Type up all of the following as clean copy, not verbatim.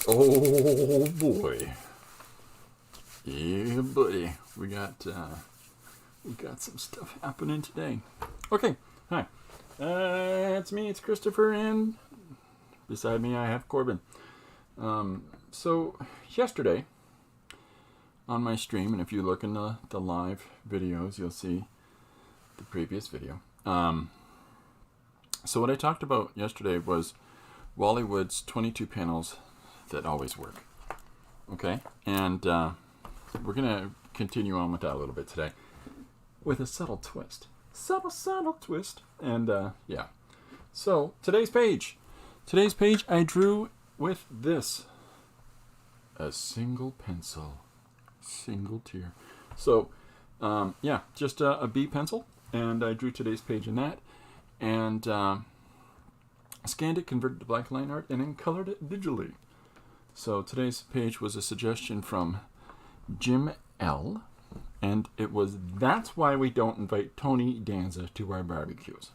Oh boy. Yeah, buddy. We got some stuff happening today. Okay. Hi. It's me, it's Christopher, and beside me I have Corbin. So yesterday on my stream, and if you look in the live videos, you'll see the previous video. So what I talked about yesterday was Wally Wood's 22 panels that always work. Okay? And we're going to continue on with that a little bit today with a subtle twist. Subtle twist. And yeah. So today's page I drew with this. A single pencil. Single tear. So yeah, just a B pencil. And I drew today's page in that. And scanned it, converted to black line art, and then colored it digitally. So today's page was a suggestion from Jim L. And it was, that's why we don't invite Tony Danza to our barbecues.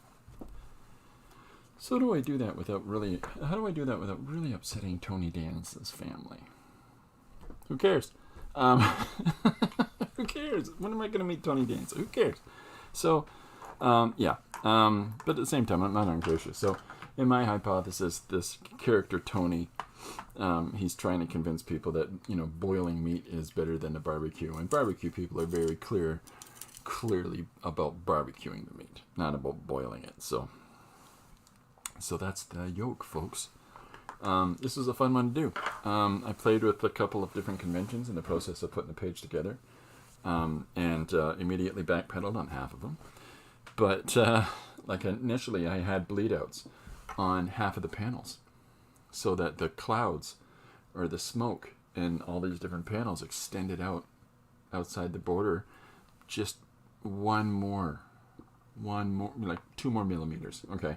So how do I do that without really upsetting Tony Danza's family? Who cares? Who cares? When am I going to meet Tony Danza? Who cares? So, yeah. But at the same time, I'm not ungracious. So, in my hypothesis, this character Tony, he's trying to convince people that, you know, boiling meat is better than a barbecue. And barbecue people are very clearly about barbecuing the meat, not about boiling it. So that's the yoke, folks. This was a fun one to do. I played with a couple of different conventions in the process of putting the page together, and immediately backpedaled on half of them. But like initially, I had bleed outs on half of the panels, so that the clouds or the smoke in all these different panels extended out outside the border just one more, like 2 more millimeters. Okay.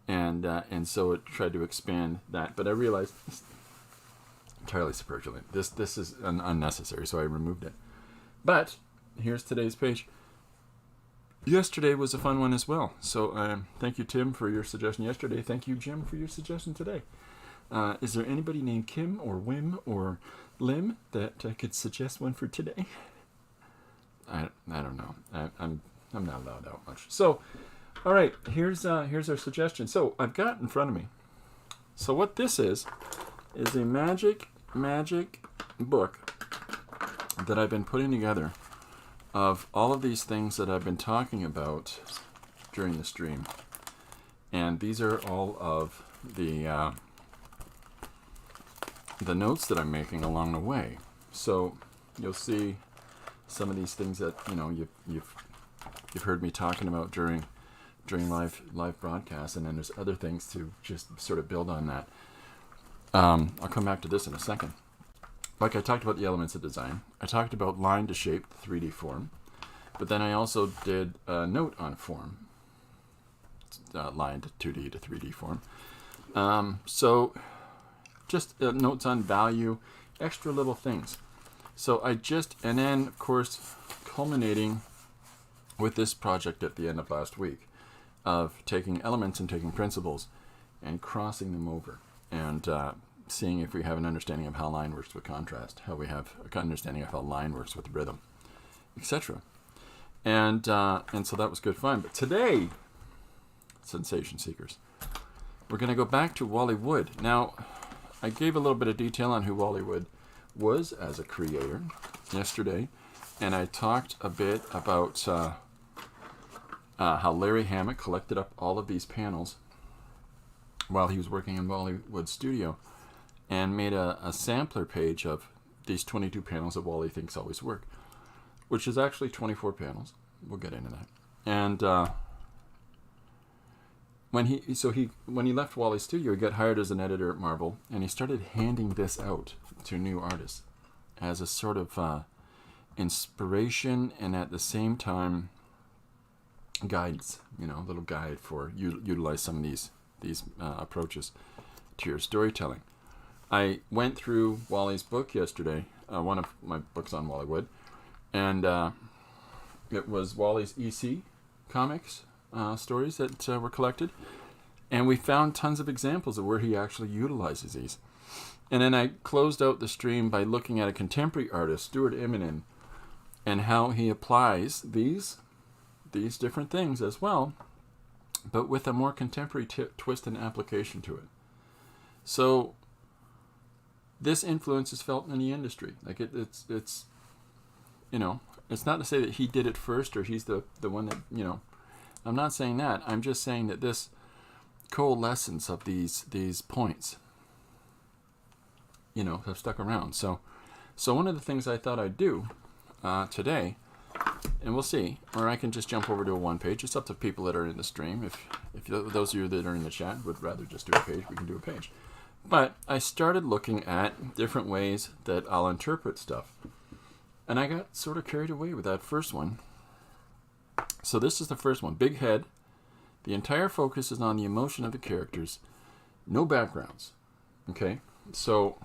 And so it tried to expand that, but I realized entirely superfluous. This is unnecessary, so I removed it. But here's today's page. Yesterday was a fun one as well. So thank you, Tim, for your suggestion yesterday. Thank you, Jim, for your suggestion today. Is there anybody named Kim or Wim or Lim that could suggest one for today? I don't know. I'm not allowed out much. So. All right, here's our suggestion. So I've got in front of me. So what this is a magic book that I've been putting together of all of these things that I've been talking about during the stream. And these are all of the notes that I'm making along the way. So you'll see some of these things that, you know, you've heard me talking about during live broadcasts, and then there's other things to just sort of build on that. I'll come back to this in a second. Like I talked about the elements of design. I talked about line to shape, 3D form. But then I also did a note on form. Line to 2D to 3D form. So just notes on value, extra little things. So and then of course culminating with this project at the end of last week, of taking elements and taking principles and crossing them over and seeing if we have an understanding of how line works with contrast, how we have an understanding of how line works with rhythm, etc. And so that was good fun. But today, sensation seekers, we're going to go back to Wally Wood. Now, I gave a little bit of detail on who Wally Wood was as a creator yesterday, and I talked a bit about how Larry Hammock collected up all of these panels while he was working in Wally Wood's studio and made a sampler page of these 22 panels that Wally thinks always work, which is actually 24 panels. We'll get into that. And when he left Wally's studio, he got hired as an editor at Marvel, and he started handing this out to new artists as a sort of inspiration, and at the same time guides, you know, a little guide for utilize some of these approaches to your storytelling. I went through Wally's book yesterday, one of my books on Wally Wood, and it was Wally's EC comics stories that were collected, And we found tons of examples of where he actually utilizes these. And then I closed out the stream by looking at a contemporary artist, Stuart Immonen, and how he applies these different things as well, but with a more contemporary twist and application to it. So this influence is felt in the industry. Like it's you know, it's not to say that he did it first or he's the one that, you know, I'm not saying that. I'm just saying that this coalescence of these points, you know, have stuck around. So one of the things I thought I'd do today, and we'll see, or I can just jump over to a one page. It's up to people that are in the stream. If those of you that are in the chat would rather just do a page, we can do a page. But I started looking at different ways that I'll interpret stuff. And I got sort of carried away with that first one. So this is the first one. Big head. The entire focus is on the emotion of the characters. No backgrounds. Okay? So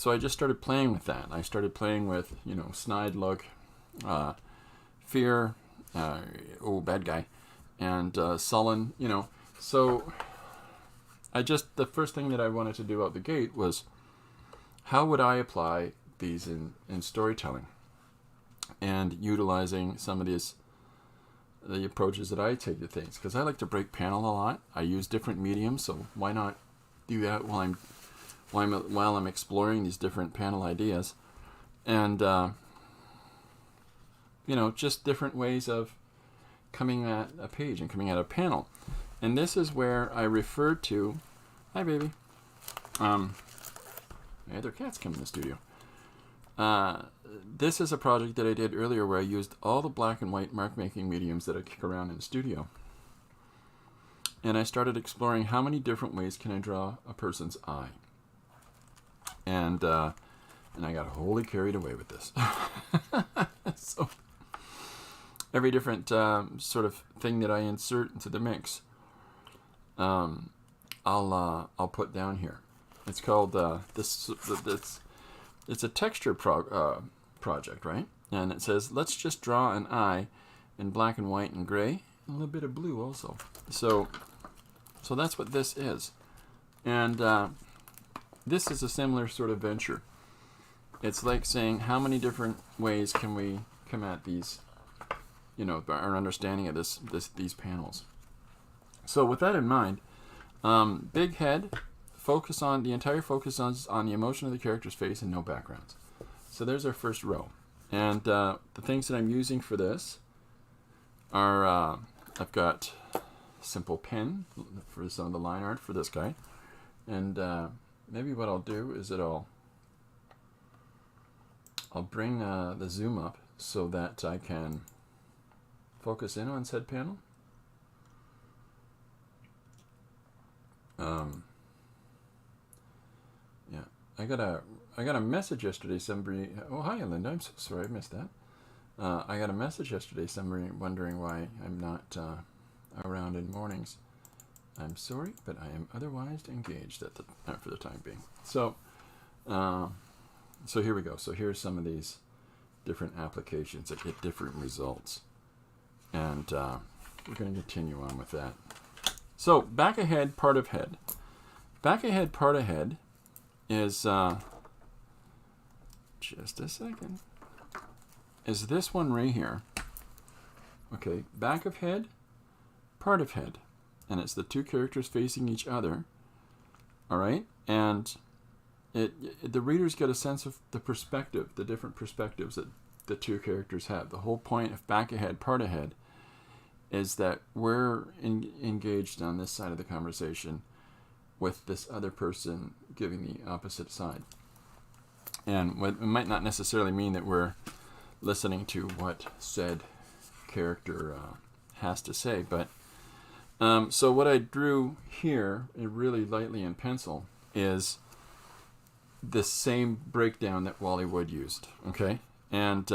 I just started playing with that. I started playing with, you know, snide look, fear, bad guy, and sullen, you know. So the first thing that I wanted to do out the gate was, how would I apply these in storytelling? And utilizing some of the approaches that I take to things. Because I like to break panel a lot. I use different mediums, so why not do that while I'm exploring these different panel ideas, and you know, just different ways of coming at a page and coming at a panel. And this is where I referred to, hi baby, my other cats come in the studio. This is a project that I did earlier where I used all the black and white mark making mediums that I kick around in the studio. And I started exploring how many different ways can I draw a person's eye. And I got wholly carried away with this. So every different sort of thing that I insert into the mix, I'll put down here. It's called it's a texture project, right? And it says, let's just draw an eye in black and white and gray, and a little bit of blue also. So that's what this is. And this is a similar sort of venture. It's like saying, how many different ways can we come at these, you know, our understanding of these panels. So with that in mind, big head, the entire focus on the emotion of the character's face and no backgrounds. So there's our first row. And the things that I'm using for this are, I've got simple pen for some of the line art for this guy. And maybe what I'll do is I'll bring the zoom up so that I can focus in on said panel. Yeah, I got a message yesterday. Somebody, oh hi Linda, I'm so sorry I missed that. I got a message yesterday. Somebody wondering why I'm not around in mornings. I'm sorry, but I am otherwise engaged for the time being. So here we go. So here's some of these different applications that get different results, and we're going to continue on with that. So back ahead, part of head. Back ahead, part ahead is just a second. Is this one right here? Okay, back of head, part of head, and it's the two characters facing each other. All right, and the readers get a sense of the perspective, the different perspectives that the two characters have. The whole point of back ahead, part ahead is that we're engaged on this side of the conversation with this other person giving the opposite side. And it might not necessarily mean that we're listening to what said character has to say, but so what I drew here, really lightly in pencil, is the same breakdown that Wally Wood used, okay? And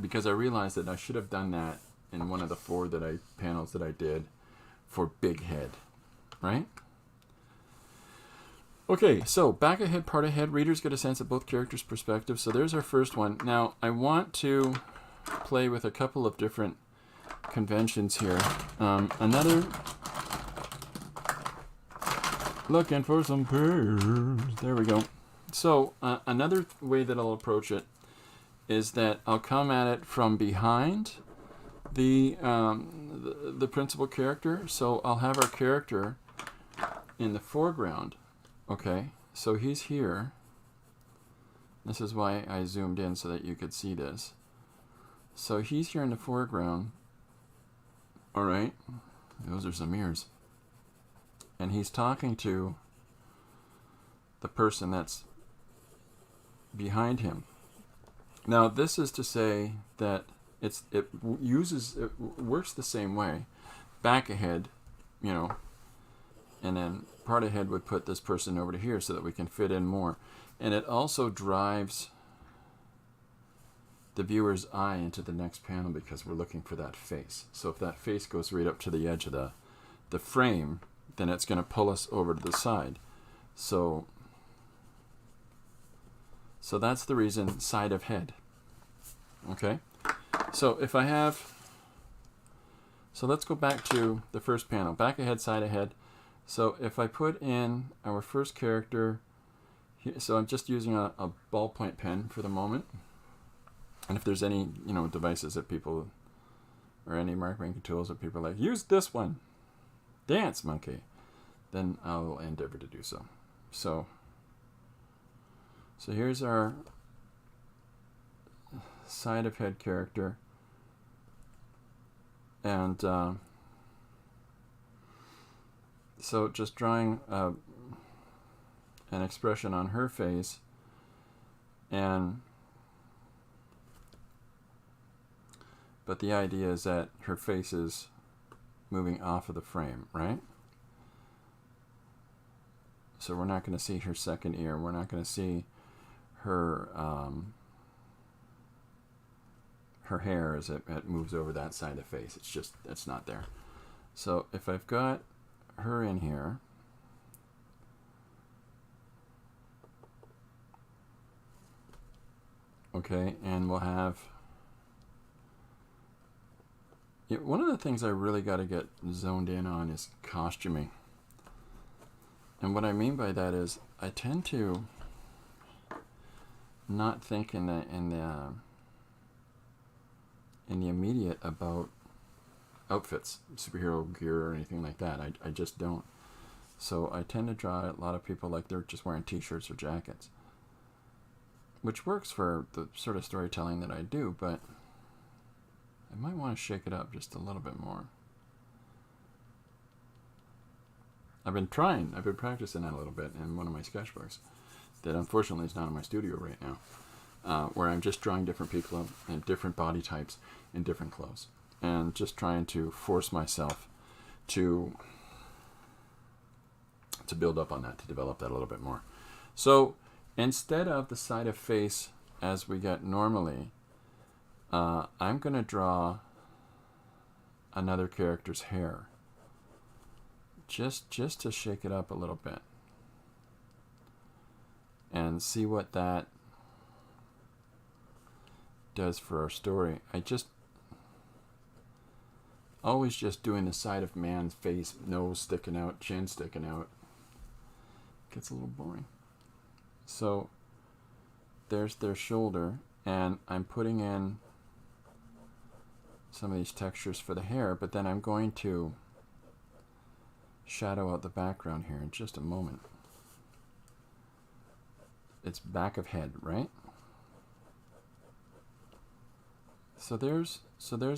because I realized that I should have done that in one of the four panels that I did for big head, right? Okay, so back ahead, part ahead, readers get a sense of both characters' perspectives. So there's our first one. Now, I want to play with a couple of different conventions here. Another, looking for some pairs. There we go. So another way that I'll approach it is that I'll come at it from behind the principal character. So I'll have our character in the foreground. Okay, so he's here. This is why I zoomed in so that you could see this. So he's here in the foreground. All right, those are some ears. And he's talking to the person that's behind him. Now, this is to say that it works the same way. Back ahead, you know, and then part ahead would put this person over to here so that we can fit in more. And it also drives the viewer's eye into the next panel because we're looking for that face. So if that face goes right up to the edge of the frame, then it's going to pull us over to the side. So that's the reason side of head. Okay? So if I have, so let's go back to the first panel. Back ahead, side ahead. So if I put in our first character, so I'm just using a ballpoint pen for the moment. And if there's any, you know, devices that people, or any mark-making tools that people are like, use this one, dance monkey, then I'll endeavor to do so. So here's our side of head character. And so just drawing an expression on her face, but the idea is that her face is moving off of the frame, right? So we're not going to see her second ear. We're not going to see her her hair as it moves over that side of the face. It's not there. So if I've got her in here, okay, and we'll have, one of the things I really got to get zoned in on is costuming. And what I mean by that is I tend to not think in the immediate about outfits, superhero gear or anything like that. I just don't. So I tend to draw a lot of people like they're just wearing t-shirts or jackets, which works for the sort of storytelling that I do, but I might want to shake it up just a little bit more. I've been practicing that a little bit in one of my sketchbooks that unfortunately is not in my studio right now, where I'm just drawing different people in different body types in different clothes and just trying to force myself to build up on that, to develop that a little bit more. So instead of the side of face as we get normally, I'm going to draw another character's hair. Just to shake it up a little bit and see what that does for our story. Always just doing the side of man's face, nose sticking out, chin sticking out, gets a little boring. So there's their shoulder, and I'm putting in some of these textures for the hair, but then I'm going to shadow out the background here in just a moment. It's back of head, right? So there's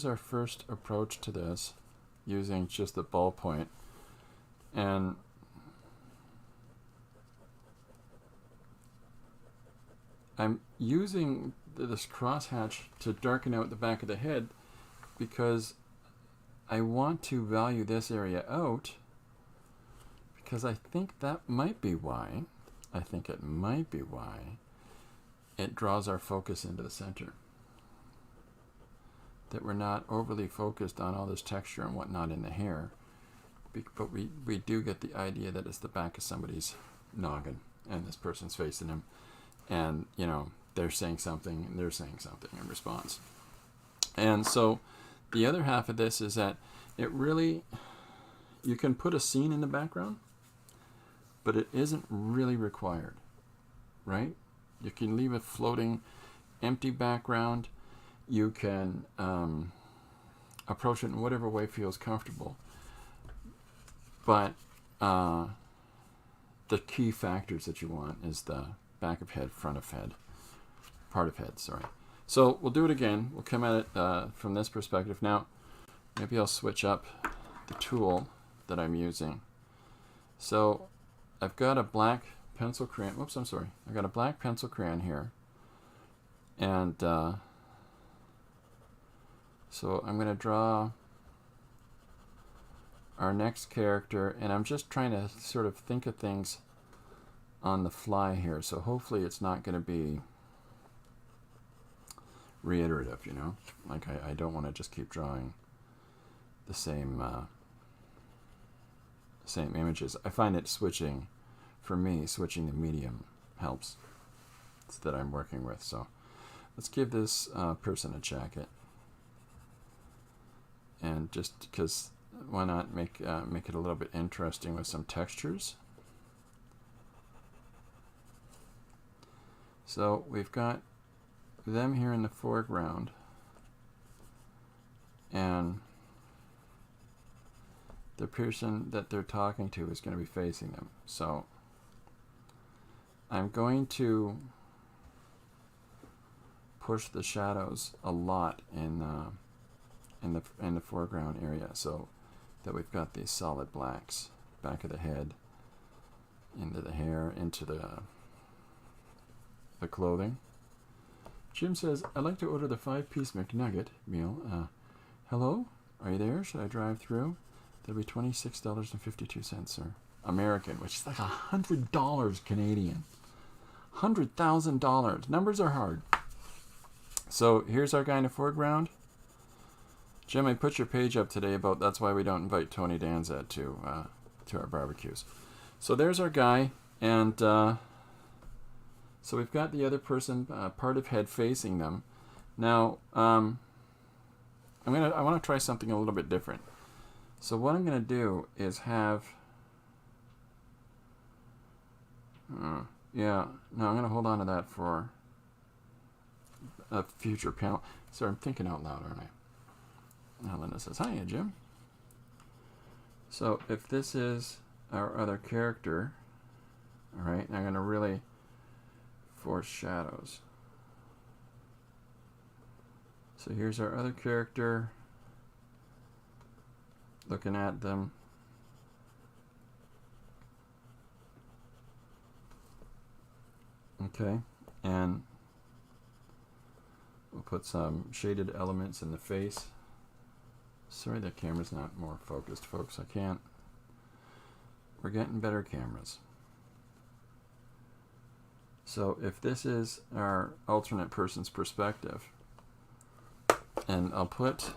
our first approach to this, using just the ballpoint. And I'm using this crosshatch to darken out the back of the head because I want to value this area out, because I think that might be why, it draws our focus into the center. That we're not overly focused on all this texture and whatnot in the hair, but we do get the idea that it's the back of somebody's noggin and this person's facing him, and you know they're saying something and they're saying something in response. And so the other half of this is that it really, you can put a scene in the background, but it isn't really required, right? You can leave a floating empty background. You can approach it in whatever way feels comfortable. But the key factors that you want is the back of head, front of head, part of head, sorry. So we'll do it again. We'll come at it from this perspective. Now, maybe I'll switch up the tool that I'm using. So I've got a black pencil crayon. Whoops, I'm sorry. I've got a black pencil crayon here. And so I'm going to draw our next character, and I'm just trying to sort of think of things on the fly here. So hopefully it's not going to be reiterative, you know? Like I don't want to just keep drawing the same images. I find it switching, for me, switching the medium helps that I'm working with. So let's give this person a jacket. And just because, why not make it a little bit interesting with some textures. So we've got them here in the foreground, and the person that they're talking to is going to be facing them. So I'm going to push the shadows a lot in the foreground area, so that we've got these solid blacks, back of the head, into the hair, into the clothing. Jim says, I'd like to order the 5-piece McNugget meal. Hello? Are you there? Should I drive through? That'll be $26.52, sir. American, which is like $100 Canadian. $100,000. Numbers are hard. So here's our guy in the foreground. Jim, I put your page up today about that's why we don't invite Tony Danza to our barbecues. So there's our guy, and so we've got the other person, part of head facing them. Now, I want to try something a little bit different. So what I'm going to do is have, I'm going to hold on to that for a future panel. Sorry, I'm thinking out loud, aren't I? Now Linda says, hiya, Jim. So if this is our other character, all right, I'm going to really force shadows. So here's our other character, looking at them. Okay, and we'll put some shaded elements in the face. Sorry the camera's not more focused, folks. I can't. We're getting better cameras. So if this is our alternate person's perspective, and I'll put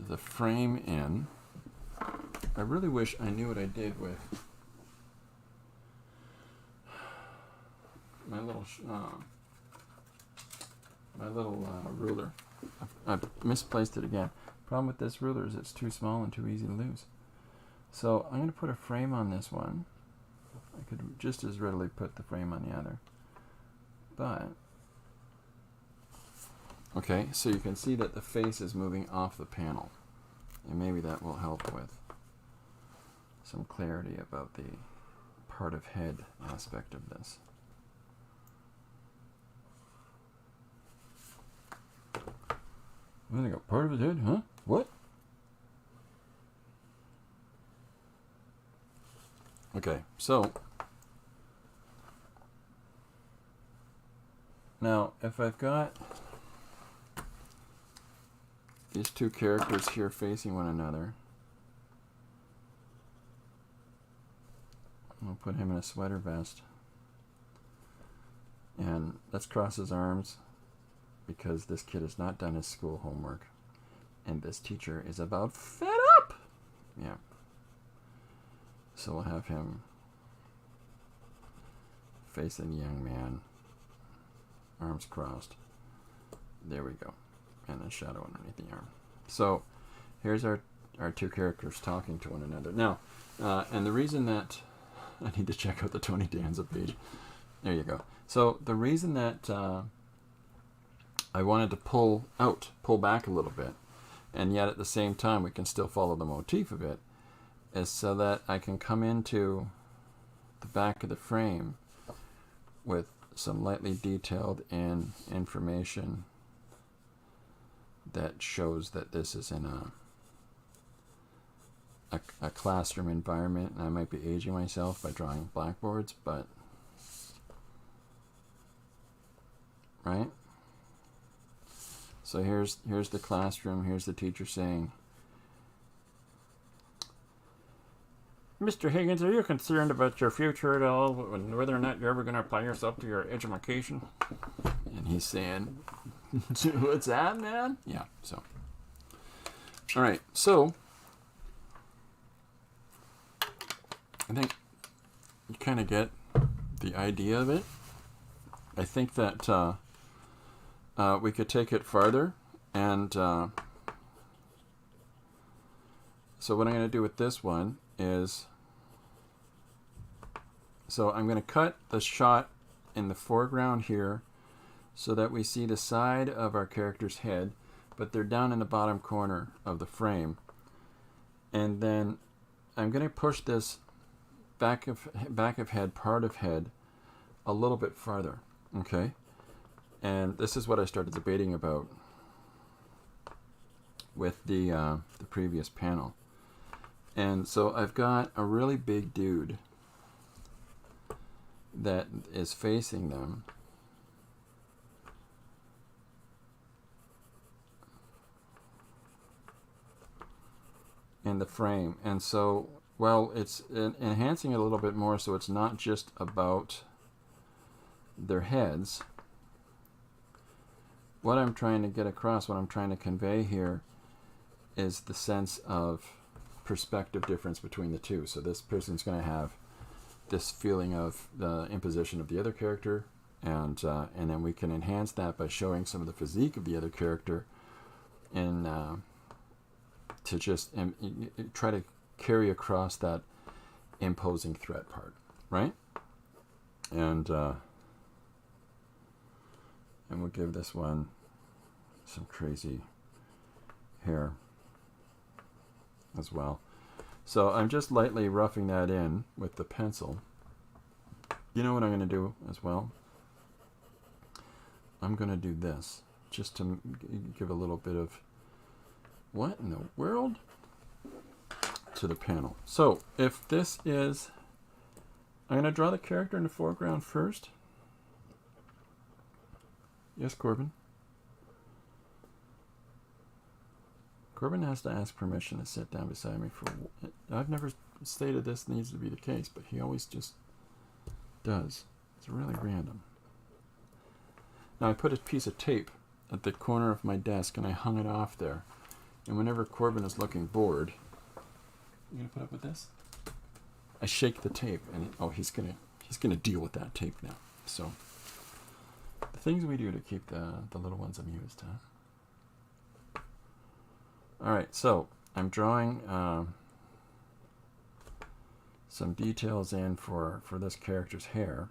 the frame in. I really wish I knew what I did with my little ruler. I've misplaced it again. Problem with this ruler is it's too small and too easy to lose. So I'm going to put a frame on this one. I could just as readily put the frame on the other. But, okay, so you can see that the face is moving off the panel. And maybe that will help with some clarity about the part of head aspect of this. Well, they got part of his head, huh? What? Okay, so now if I've got these two characters here facing one another, I'll put him in a sweater vest, and let's cross his arms because this kid has not done his school homework and this teacher is about fed up. Yeah. So we'll have him facing the young man, arms crossed. There we go. And a shadow underneath the arm. So here's our two characters talking to one another. Now, and the reason that I need to check out the Tony Danza page. There you go. So the reason that I wanted to pull back a little bit, and yet at the same time we can still follow the motif of it, is so that I can come into the back of the frame with some lightly detailed information that shows that this is in a classroom environment, and I might be aging myself by drawing blackboards, but right? So here's the classroom, here's the teacher saying, Mr. Higgins, are you concerned about your future at all, whether or not you're ever going to apply yourself to your education? And he's saying, what's that, man? Yeah, so. All right, so I think you kind of get the idea of it. I think that we could take it farther, and so what I'm going to do with this one is, so I'm going to cut the shot in the foreground here so that we see the side of our character's head, but they're down in the bottom corner of the frame. And then I'm going to push this back of head, part of head, a little bit farther, okay? And this is what I started debating about with the previous panel. And so I've got a really big dude that is facing them. In the frame. And so, well, it's enhancing it a little bit more so it's not just about their heads. What I'm trying to get across, what I'm trying to convey here, is the sense of perspective difference between the two. So this person's going to have this feeling of the imposition of the other character, and then we can enhance that by showing some of the physique of the other character, and to just try to carry across that imposing threat part, right? And we'll give this one some crazy hair as well. So I'm just lightly roughing that in with the pencil. You know what I'm going to do as well? I'm going to do this just to give a little bit of what in the world to the panel. So if this is, I'm going to draw the character in the foreground first. Yes, Corbin? Corbin has to ask permission to sit down beside me for... I've never stated this needs to be the case, but he always just does. It's really random. Now I put a piece of tape at the corner of my desk and I hung it off there. And whenever Corbin is looking bored... You gonna put up with this? I shake the tape and he's gonna deal with that tape now. So the things we do to keep the little ones amused, huh? Alright, so I'm drawing some details in for this character's hair.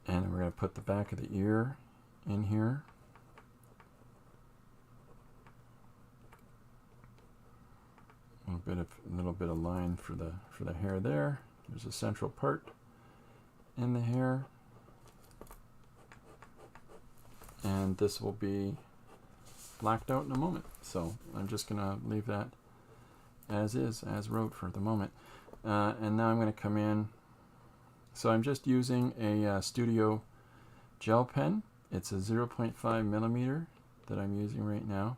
And we're going to put the back of the ear in here. A little bit of line for the hair there. There's a central part in the hair. And this will be blacked out in a moment, so I'm just gonna leave that as is, as wrote for the moment, and now I'm going to come in. So I'm just using a Studio gel pen. It's a 0.5 millimeter that I'm using right now.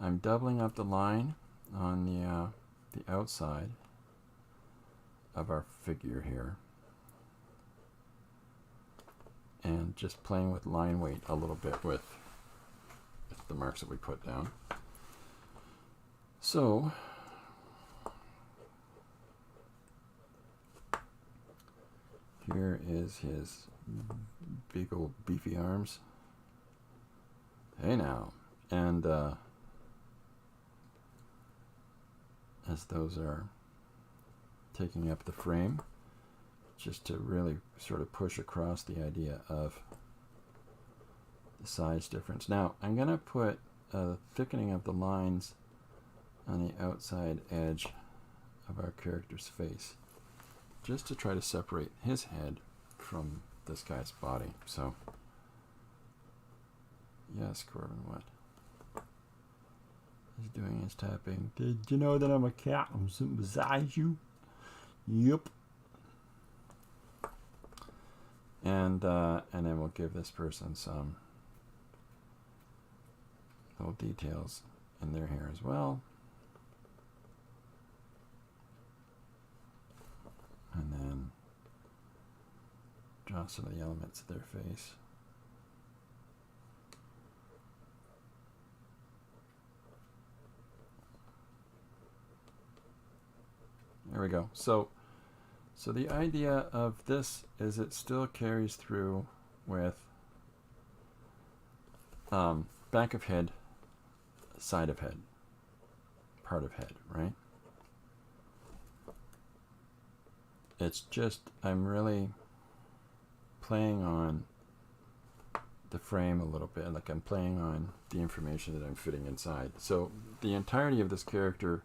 I'm doubling up the line on the outside of our figure here, and just playing with line weight a little bit with the marks that we put down. So here is his big old beefy arms. Hey now, And as those are taking up the frame, just to really sort of push across the idea of the size difference. Now, I'm going to put a thickening of the lines on the outside edge of our character's face, just to try to separate his head from this guy's body. So, yes, Corbin, what? He's doing his tapping. Did you know that I'm a cat? I'm sitting beside you. Yep. And then we'll give this person some little details in their hair as well. And then draw some of the elements of their face. There we go. So the idea of this is it still carries through with back of head, side of head, part of head, right? It's just, I'm really playing on the frame a little bit, like I'm playing on the information that I'm fitting inside. So the entirety of this character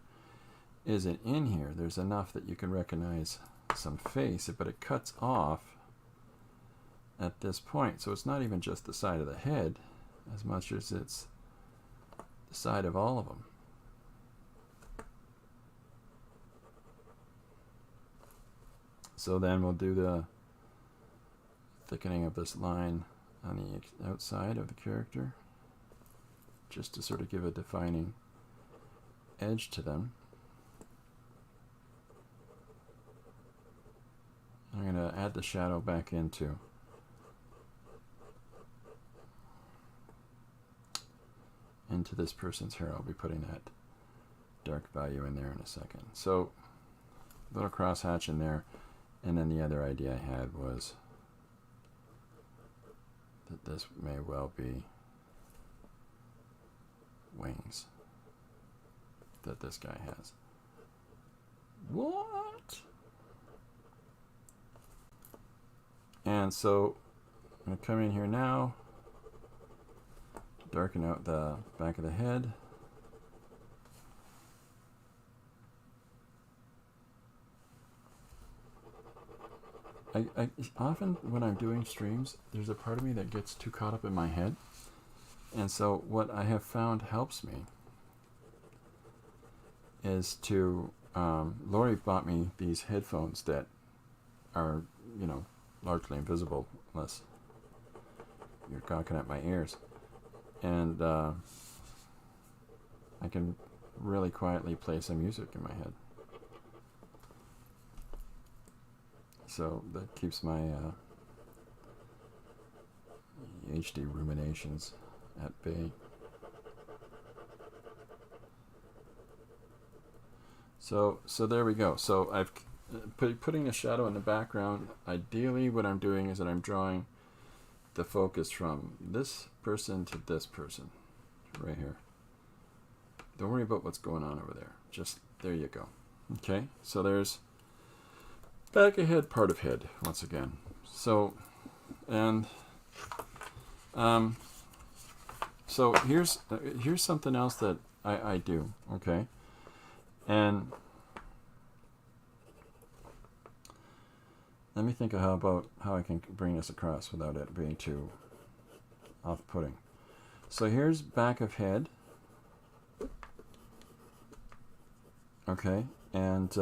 isn't in here. There's enough that you can recognize some face, but it cuts off at this point. So it's not even just the side of the head as much as it's the side of all of them. So then we'll do the thickening of this line on the outside of the character, just to sort of give a defining edge to them. I'm going to add the shadow back into this person's hair. I'll be putting that dark value in there in a second. So little crosshatch in there, and then the other idea I had was that this may well be wings that this guy has. What? And so I'm going to come in here now, darken out the back of the head. I often, when I'm doing streams, there's a part of me that gets too caught up in my head. And so what I have found helps me is to, Lori bought me these headphones that are, you know, largely invisible unless you're gawking at my ears. And I can really quietly play some music in my head. So that keeps my HD ruminations at bay. So there we go. So I've putting a shadow in the background. Ideally what I'm doing is that I'm drawing the focus from this person to this person right here. Don't worry about what's going on over there. Just there you go. Okay, so there's back of head, part of head once again. So, and so here's something else that I do. Okay, and let me think of how I can bring this across without it being too off-putting. So here's back of head. Okay, and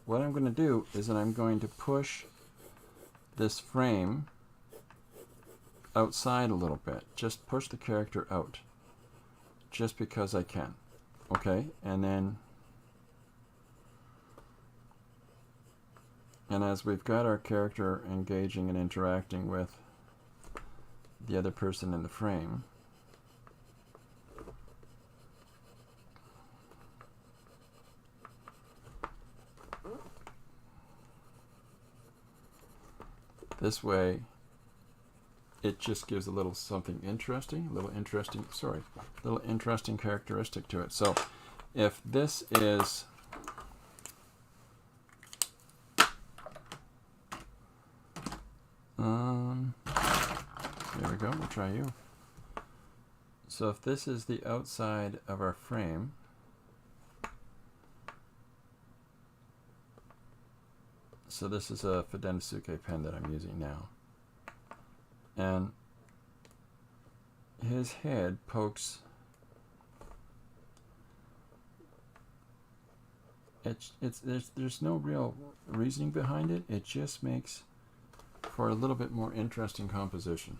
what I'm going to do is that I'm going to push this frame outside a little bit. Just push the character out, just because I can. Okay, and then, and as we've got our character engaging and interacting with the other person in the frame, this way it just gives a little something interesting, a little interesting characteristic to it. So if this is there we go, we'll try you. So if this is the outside of our frame, so this is a Fudenosuke pen that I'm using now, and his head pokes, there's no real reasoning behind it. It just makes for a little bit more interesting composition.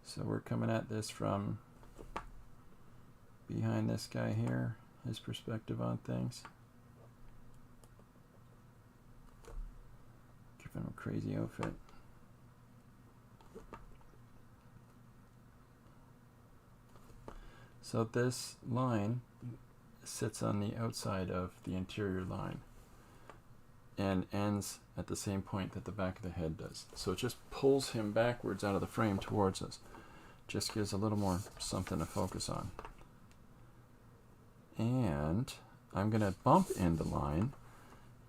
So we're coming at this from behind this guy here, his perspective on things. Giving him a crazy outfit. So this line sits on the outside of the interior line and ends at the same point that the back of the head does. So it just pulls him backwards out of the frame towards us. Just gives a little more something to focus on. And I'm going to bump in the line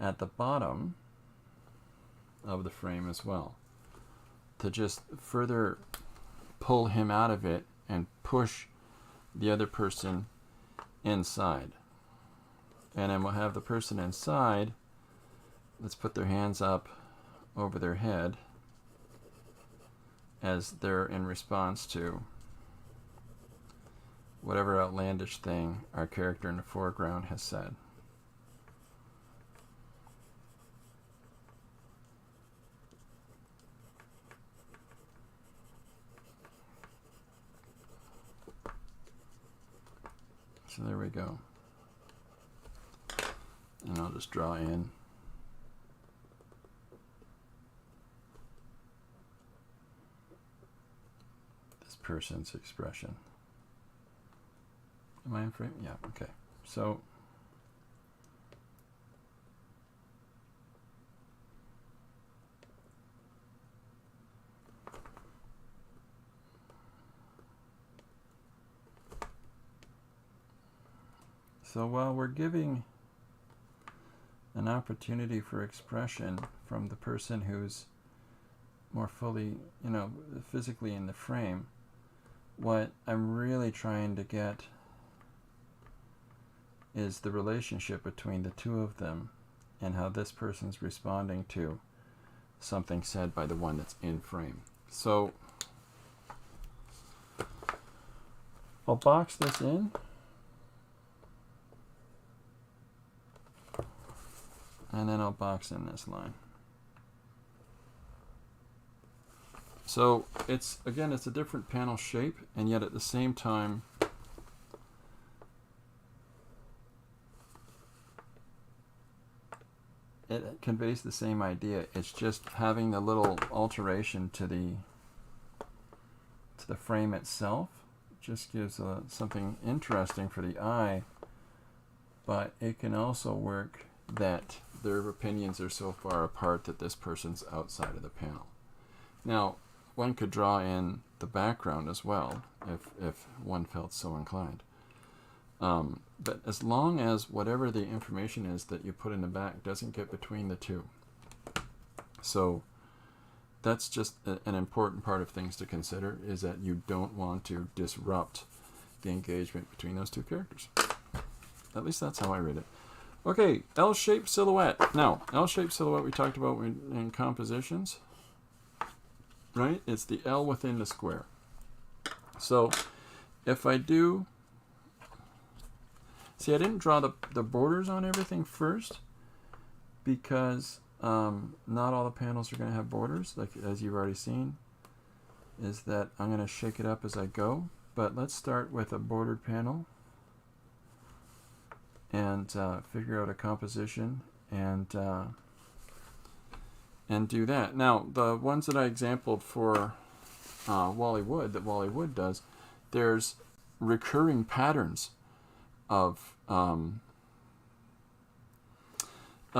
at the bottom of the frame as well to just further pull him out of it and push the other person inside. And then we'll have the person inside, let's put their hands up over their head as they're in response to whatever outlandish thing our character in the foreground has said. So there we go. And I'll just draw in this person's expression. Am I in frame? Yeah, okay. So while we're giving an opportunity for expression from the person who's more fully, physically in the frame, what I'm really trying to get is the relationship between the two of them and how this person's responding to something said by the one that's in frame. So I'll box this in. And then I'll box in this line. So it's a different panel shape, and yet at the same time it conveys the same idea. It's just having a little alteration to the frame itself. It just gives something interesting for the eye, but it can also work that their opinions are so far apart that this person's outside of the panel. Now, one could draw in the background as well if one felt so inclined. But as long as whatever the information is that you put in the back doesn't get between the two. So that's just an important part of things to consider, is that you don't want to disrupt the engagement between those two characters. At least that's how I read it. Okay, L-shaped silhouette. Now, L-shaped silhouette we talked about in compositions, right? It's the L within the square. So if I do, see, I didn't draw the borders on everything first because not all the panels are going to have borders, like as you've already seen, is that I'm going to shake it up as I go. But let's start with a bordered panel and figure out a composition and do that. Now, the ones that I exampled for Wally Wood, that Wally Wood does, there's recurring patterns of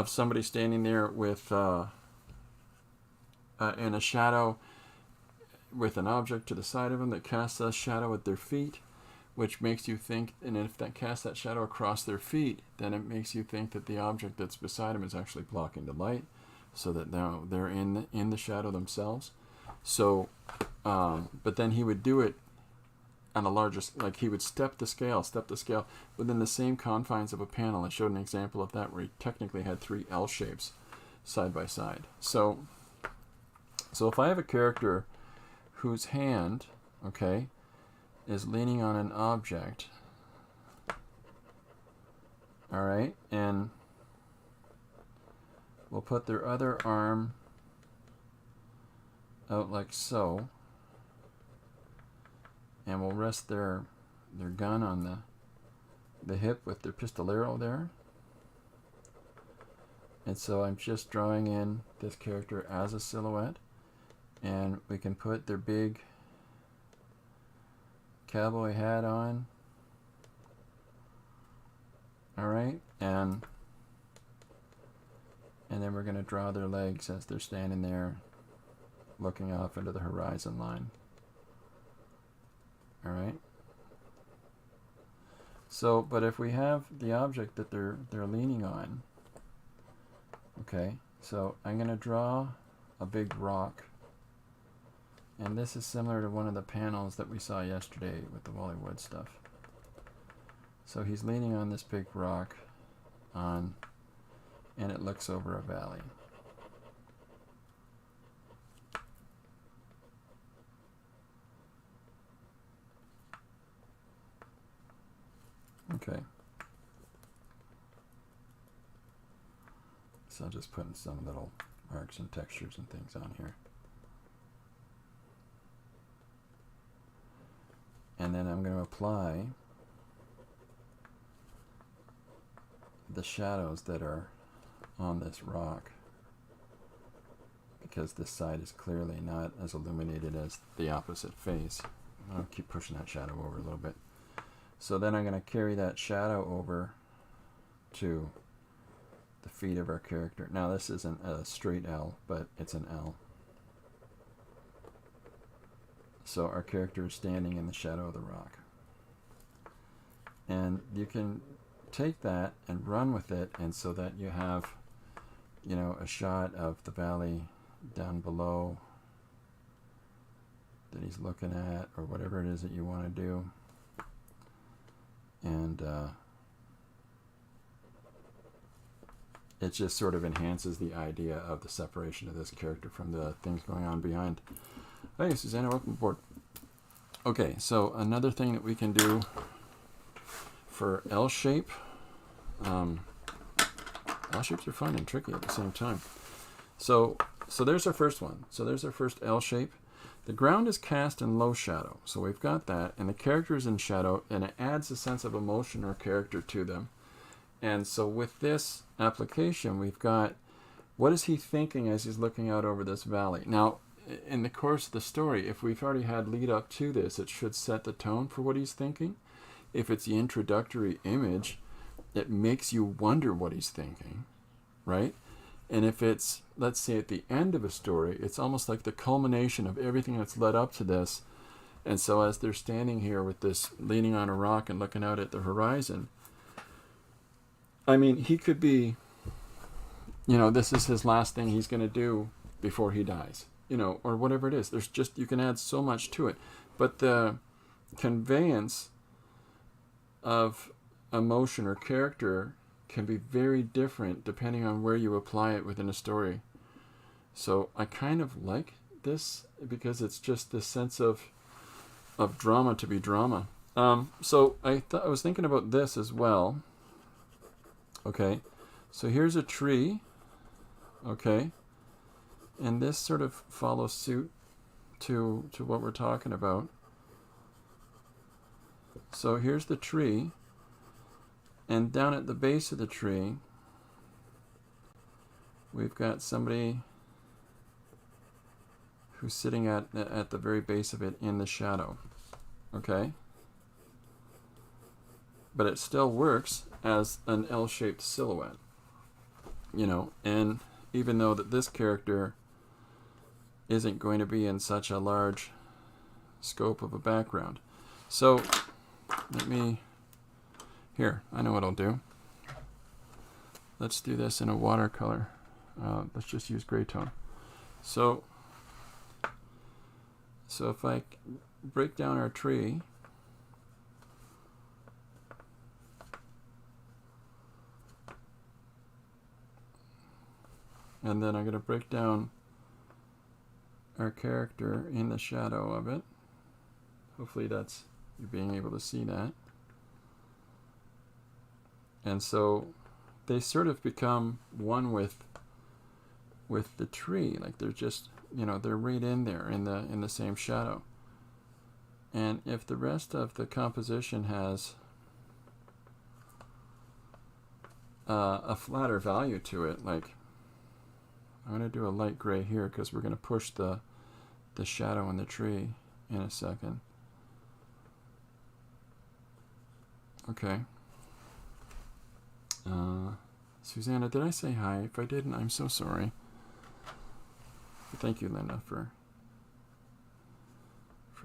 somebody standing there with in a shadow with an object to the side of them that casts a shadow at their feet, which makes you think, and if that casts that shadow across their feet, then it makes you think that the object that's beside them is actually blocking the light, so that now they're in the shadow themselves. So, but then he would do it on a larger, like he would step the scale within the same confines of a panel. I showed an example of that where he technically had 3 L shapes side by side. So if I have a character whose hand, okay, is leaning on an object, all right, and we'll put their other arm out like so, and we'll rest their gun on the hip with their pistolero there. And so I'm just drawing in this character as a silhouette, and we can put their big cowboy hat on, all right, and then we're going to draw their legs as they're standing there looking off into the horizon line. All right. So, but if we have the object that they're leaning on, okay, so I'm going to draw a big rock, and this is similar to one of the panels that we saw yesterday with the Wally Wood stuff. So he's leaning on this big rock and it looks over a valley. Okay. So I'll just put in some little marks and textures and things on here. And then I'm going to apply the shadows that are on this rock, because this side is clearly not as illuminated as the opposite face. I'll keep pushing that shadow over a little bit. So then I'm going to carry that shadow over to the feet of our character. Now this isn't a straight L, but it's an L. So our character is standing in the shadow of the rock. And you can take that and run with it, and so that you have, you know, a shot of the valley down below that he's looking at, or whatever it is that you want to do. And it just sort of enhances the idea of the separation of this character from the things going on behind. Hey, Susanna, welcome aboard. Okay, so another thing that we can do for L shape. L shapes are fun and tricky at the same time. So there's our first one. So there's our first L shape. The ground is cast in low shadow, so we've got that, and the character is in shadow, and it adds a sense of emotion or character to them. And so with this application, we've got, what is he thinking as he's looking out over this valley? Now, in the course of the story, if we've already had lead up to this, it should set the tone for what he's thinking. If it's the introductory image, it makes you wonder what he's thinking, right? And if it's, let's say, at the end of a story, it's almost like the culmination of everything that's led up to this. And so as they're standing here with this, leaning on a rock and looking out at the horizon, I mean, he could be, you know, this is his last thing he's going to do before he dies, you know, or whatever it is. There's just, you can add so much to it. But the conveyance of emotion or character can be very different depending on where you apply it within a story. So I kind of like this because it's just this sense of drama to be drama. So I was thinking about this as well. Okay, so here's a tree. Okay, and this sort of follows suit to what we're talking about. So here's the tree, and down at the base of the tree, we've got somebody who's sitting at the very base of it in the shadow. Okay? but it still works as an L-shaped silhouette, you know. And even though that this character isn't going to be in such a large scope of a background. So I know what I'll do. Let's do this in a watercolor. Let's just use gray tone. So if I break down our tree, and then I'm going to break down our character in the shadow of it. Hopefully that's you're being able to see that. And so they sort of become one with the tree, like they're just, you know, they're right in there in the same shadow. And if the rest of the composition has a flatter value to it, like I'm going to do a light gray here because we're going to push the shadow in the tree in a second. Okay. Susanna, did I say hi? If I didn't, I'm so sorry. But thank you, Linda, for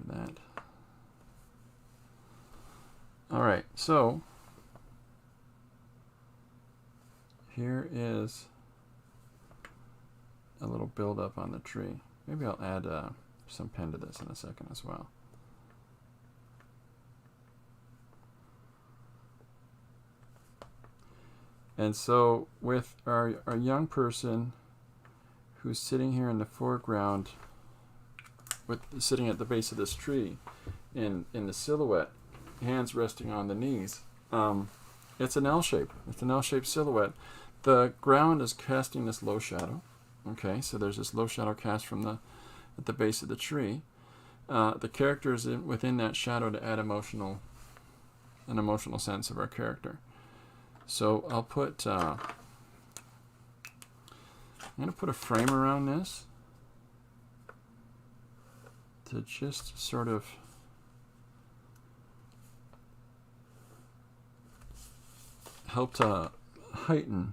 that. All right, so here is a little build up on the tree. Maybe I'll add some pen to this in a second as well. And so with our young person who's sitting here in the foreground, sitting at the base of this tree in the silhouette, hands resting on the knees, it's an L shape. It's an L-shaped silhouette. The ground is casting this low shadow. Okay, so there's this low shadow cast at the base of the tree. The character is within that shadow to add an emotional sense of our character. So I'll put, I'm going to put a frame around this to just sort of help to heighten,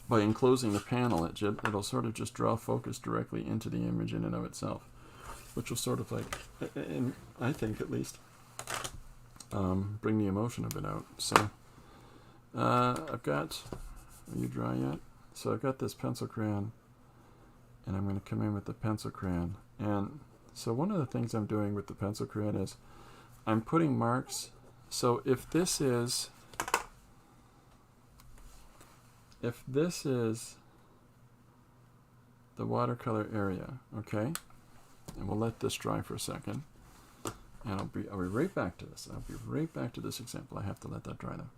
by enclosing the panel, it'll sort of just draw focus directly into the image in and of itself, which will sort of like, I think at least, bring the emotion of it out. So I've got, are you dry yet? So I've got this pencil crayon, and I'm going to come in with the pencil crayon. And so one of the things I'm doing with the pencil crayon is I'm putting marks. So if this is the watercolor area, okay, and we'll let this dry for a second. And I'll be right back to this. I'll be right back to this example. I have to let that dry though.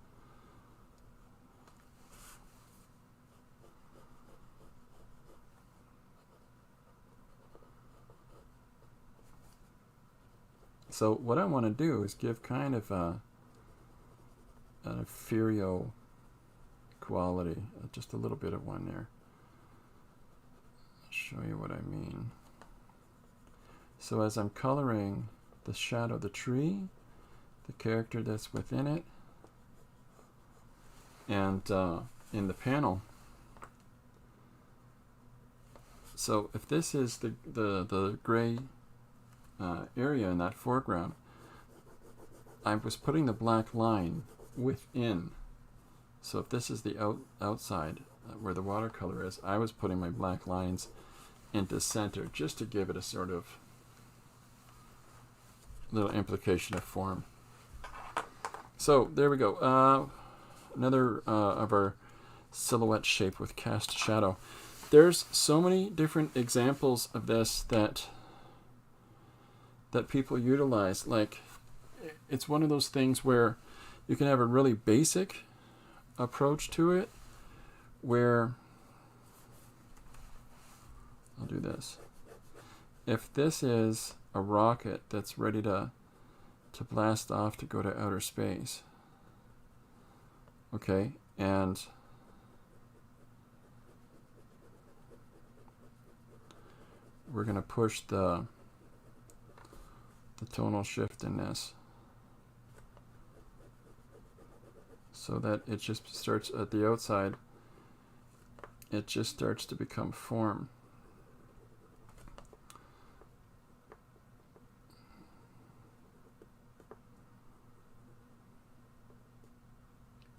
So what I want to do is give kind of an ethereal quality, just a little bit of one there. I'll show you what I mean. So as I'm coloring the shadow of the tree, the character that's within it, and in the panel. So if this is the gray area in that foreground, I was putting the black line within. So if this is the outside where the watercolor is, I was putting my black lines into center just to give it a sort of little implication of form. So there we go. Another of our silhouette shape with cast shadow. There's so many different examples of this that people utilize. Like, it's one of those things where you can have a really basic approach to it, where I'll do this. If this is a rocket that's ready to blast off to go to outer space, okay, and we're going to push the the tonal shift in this, so that it just starts at the outside, it just starts to become form.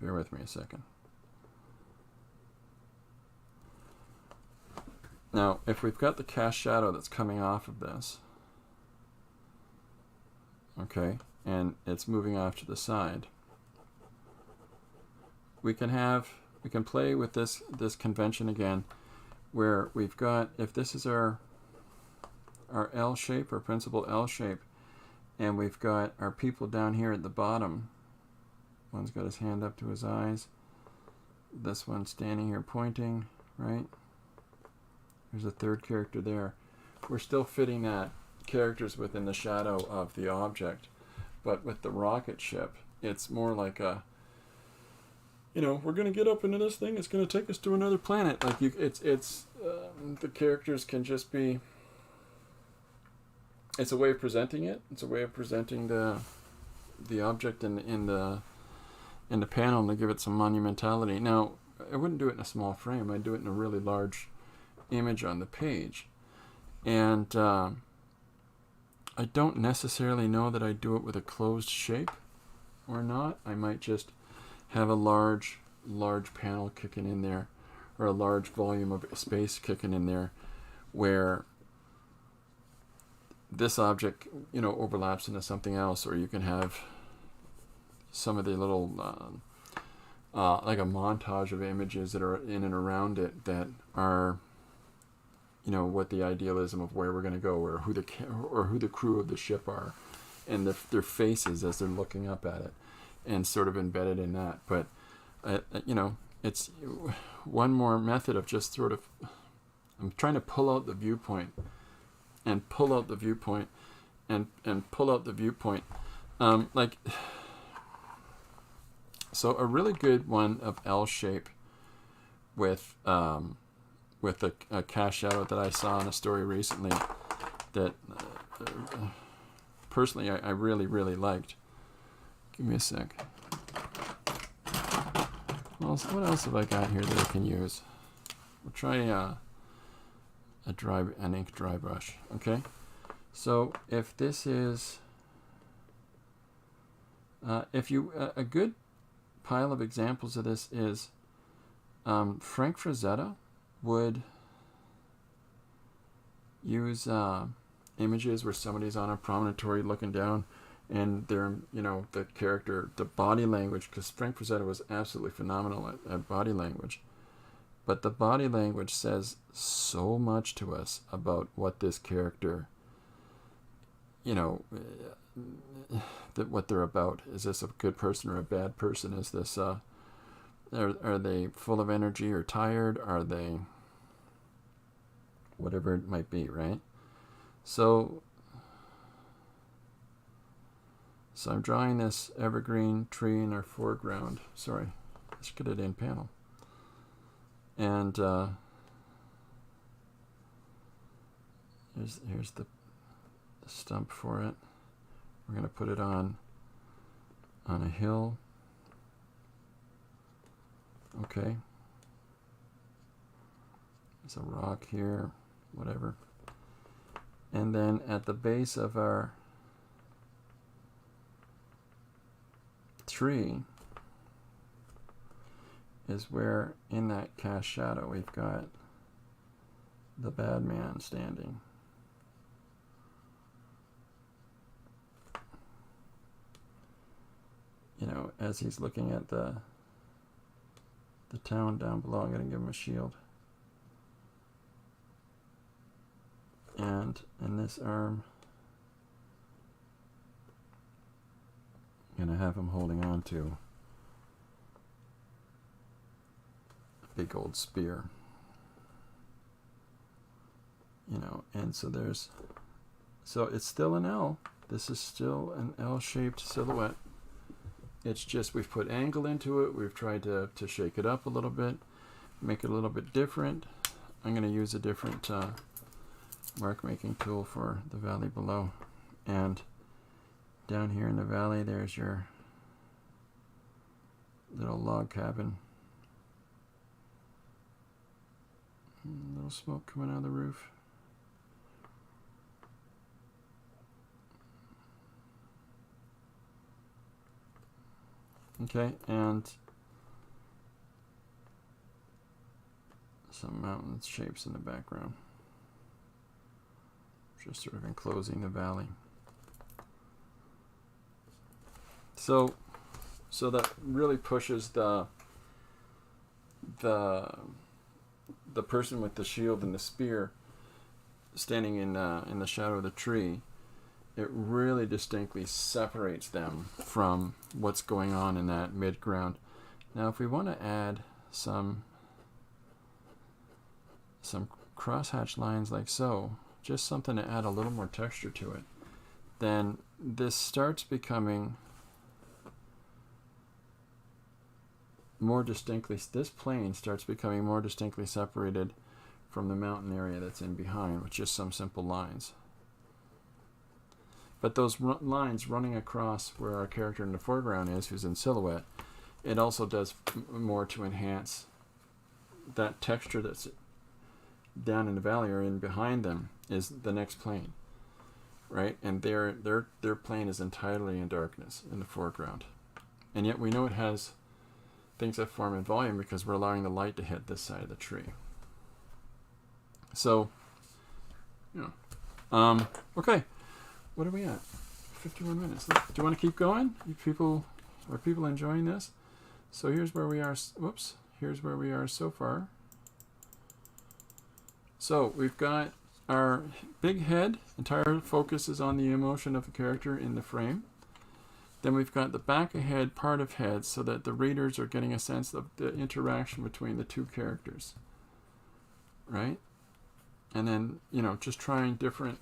Bear with me a second. Now, if we've got the cast shadow that's coming off of this, okay, and it's moving off to the side, we can play with this convention again, where we've got, if this is our L shape, our principal L shape, and we've got our people down here at the bottom. One's got his hand up to his eyes. This one's standing here pointing, right? There's a third character there. We're still fitting that characters within the shadow of the object, but with the rocket ship, it's more like a, you know, we're going to get up into this thing. It's going to take us to another planet. Like the characters can just be. It's a way of presenting it. It's a way of presenting the object in the panel to give it some monumentality. Now, I wouldn't do it in a small frame. I'd do it in a really large image on the page, and I don't necessarily know that I do it with a closed shape or not. I might just have a large panel kicking in there, or a large volume of space kicking in there, where this object, you know, overlaps into something else, or you can have some of the little like a montage of images that are in and around it that are, you know, what the idealism of where we're going to go, or who the crew of the ship are, and their faces as they're looking up at it, and sort of embedded in that. But you know, it's one more method of just sort of, I'm trying to pull out the viewpoint, and pull out the viewpoint, and pull out the viewpoint, like. So a really good one of L shape with a cast shadow that I saw in a story recently that personally I really, really liked. Give me a sec. Well, so what else have I got here that I can use? We'll try an ink dry brush. Okay, so if this is a good pile of examples of this is Frank Frazetta would use images where somebody's on a promontory looking down, and they're, you know, the character, the body language, because Frank Frazetta was absolutely phenomenal at body language, but the body language says so much to us about what this character, you know, what they're about. Is this a good person or a bad person? Is this are they full of energy or tired? Are they whatever it might be, right? So I'm drawing this evergreen tree in our foreground. Sorry, let's get it in panel. And here's the stump for it. We're going to put it on a hill. Okay. There's a rock here, whatever. And then at the base of our tree is where, in that cast shadow, we've got the bad man standing. You know, as he's looking at the town down below. I'm going to give him a shield. And in this arm, I'm going to have him holding on to a big old spear. You know, and so it's still an L. This is still an L-shaped silhouette. It's just we've put angle into it. We've tried to shake it up a little bit, make it a little bit different. I'm going to use a different mark making tool for the valley below. And down here in the valley, there's your little log cabin. A little smoke coming out of the roof. Okay, and some mountain shapes in the background, just sort of enclosing the valley. So that really pushes the person with the shield and the spear standing in the shadow of the tree. It really distinctly separates them from what's going on in that mid-ground. Now, if we want to add some crosshatch lines like so, just something to add a little more texture to it, then this starts becoming more distinctly, this plane starts becoming more distinctly separated from the mountain area that's in behind with just some simple lines. But those lines running across where our character in the foreground is, who's in silhouette, it also does more to enhance that texture that's down in the valley or in behind them is the next plane, right? And their plane is entirely in darkness in the foreground. And yet we know it has things that form in volume because we're allowing the light to hit this side of the tree. So, okay. What are we at? 51 minutes. Do you want to keep going? Are people enjoying this? So here's where we are. Whoops. Here's where we are so far. So we've got our big head. Entire focus is on the emotion of the character in the frame. Then we've got the back of head, part of head, so that the readers are getting a sense of the interaction between the two characters. Right? And then, just trying different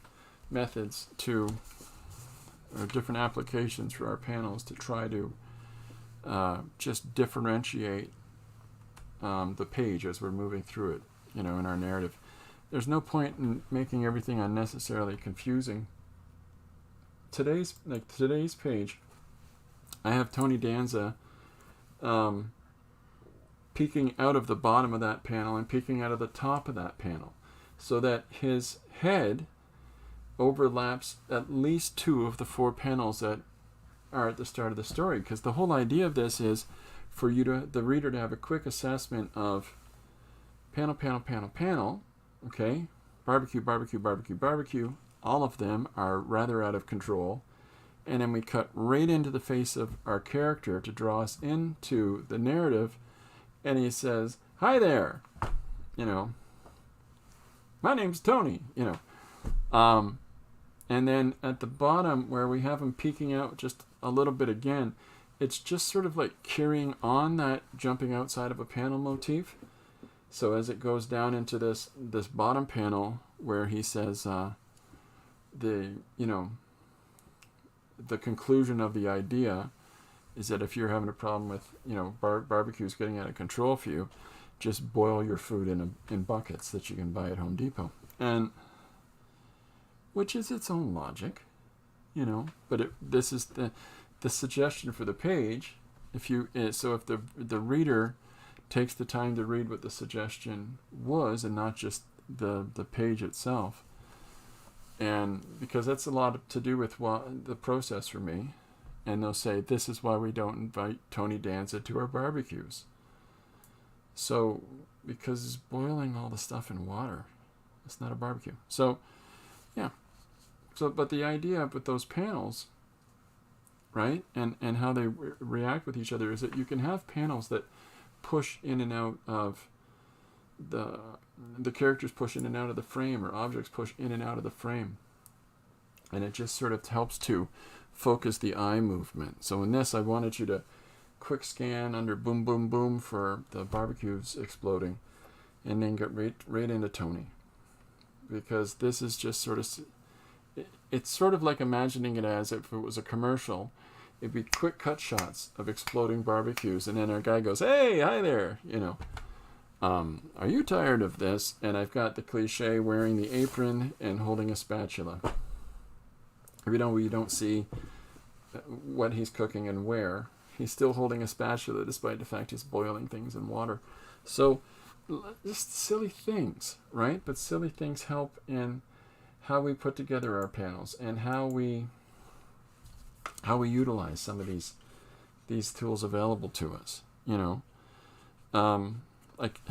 methods or different applications for our panels to try to just differentiate the page as we're moving through it, in our narrative. There's no point in making everything unnecessarily confusing. Today's page, I have Tony Danza peeking out of the bottom of that panel and peeking out of the top of that panel, so that his head overlaps at least 2 of the 4 panels that are at the start of the story. Because the whole idea of this is for the reader to have a quick assessment of panel, panel, panel, panel. Okay, barbecue, barbecue, barbecue, barbecue. All of them are rather out of control. And then we cut right into the face of our character to draw us into the narrative. And he says, "Hi there, my name's Tony, And then at the bottom where we have him peeking out just a little bit again, it's just sort of like carrying on that jumping outside of a panel motif. So as it goes down into this bottom panel where he says the conclusion of the idea is that if you're having a problem with barbecues getting out of control for you, just boil your food in buckets that you can buy at Home Depot. And which is its own logic, but this is the suggestion for the page. If the reader takes the time to read what the suggestion was and not just the page itself, and because that's a lot to do with the process for me, and they'll say, this is why we don't invite Tony Danza to our barbecues. So because he's boiling all the stuff in water, it's not a barbecue. So yeah. So, but the idea with those panels, right, and how they react with each other is that you can have panels that push in and out of the characters push in and out of the frame, or objects push in and out of the frame. And it just sort of helps to focus the eye movement. So in this, I wanted you to quick scan under boom, boom, boom for the barbecues exploding, and then get right into Tony. Because this is just sort of... It's sort of like imagining it as if it was a commercial. It'd be quick cut shots of exploding barbecues, and then our guy goes, "Hey, hi there, are you tired of this?" And I've got the cliche wearing the apron and holding a spatula. We don't see what he's cooking and where. He's still holding a spatula despite the fact he's boiling things in water. So just silly things, right? But silly things help in how we put together our panels and how we utilize some of these tools available to us. Like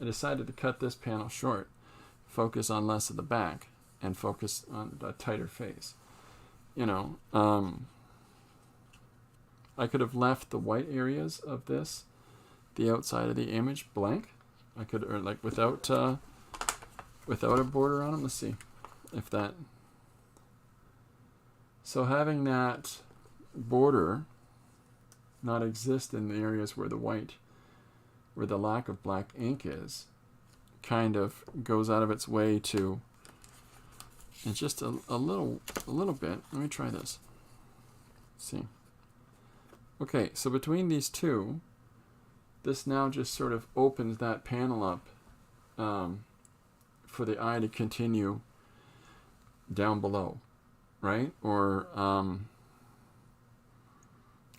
I decided to cut this panel short, focus on less of the back, and focus on a tighter face. I could have left the white areas of this, the outside of the image, blank. I could, or like without a border on them. Let's see if that. So having that border not exist in the areas where the lack of black ink is, kind of goes out of its way to. It's just a little bit. Let me try this. Let's see. Okay, so between these two, this now just sort of opens that panel up for the eye to continue down below, right? Or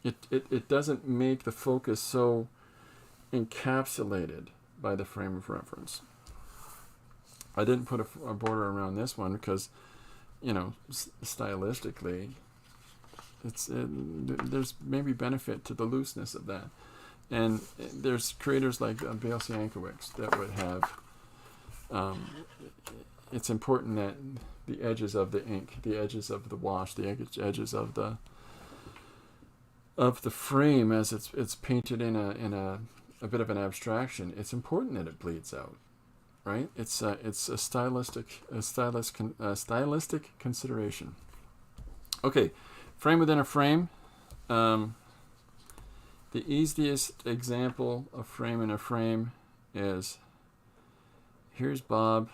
it doesn't make the focus so encapsulated by the frame of reference. I didn't put a border around this one because, stylistically, there's maybe benefit to the looseness of that. And there's creators like Bale Sienkiewicz that would have, it's important that the edges of the ink, the edges of the wash, the edges of the frame as it's painted in a bit of an abstraction, it's important that it bleeds out, right? It's a stylistic consideration. Okay, frame within a frame. The easiest example of frame in a frame is, here's Bob,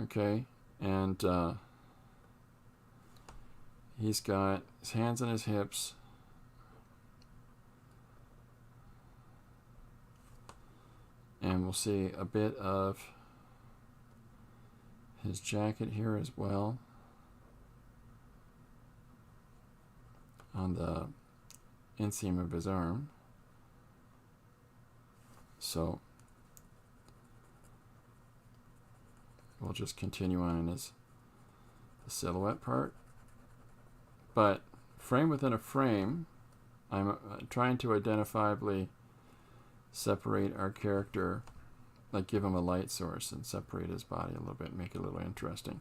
okay, and he's got his hands on his hips, and we'll see a bit of his jacket here as well on the inseam of his arm. So we'll just continue on in the silhouette part. But frame within a frame, I'm trying to identifiably separate our character, like give him a light source and separate his body a little bit, make it a little interesting.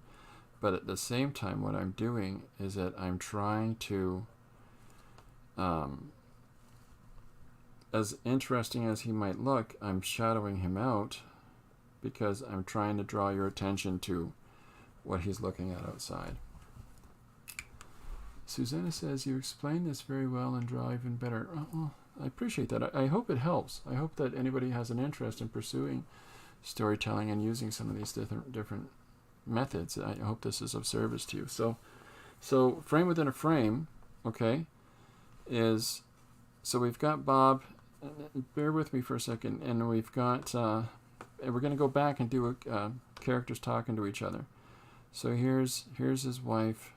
But at the same time, what I'm doing is that I'm trying to, as interesting as he might look, I'm shadowing him out because I'm trying to draw your attention to what he's looking at outside. Susanna says, you explain this very well and draw even better. Oh, well, I appreciate that. I hope it helps. I hope that anybody has an interest in pursuing storytelling and using some of these different methods. I hope this is of service to you. So frame within a frame, okay, is, so we've got Bob, bear with me for a second, and we've got, and we're going to go back and do characters talking to each other. So here's his wife,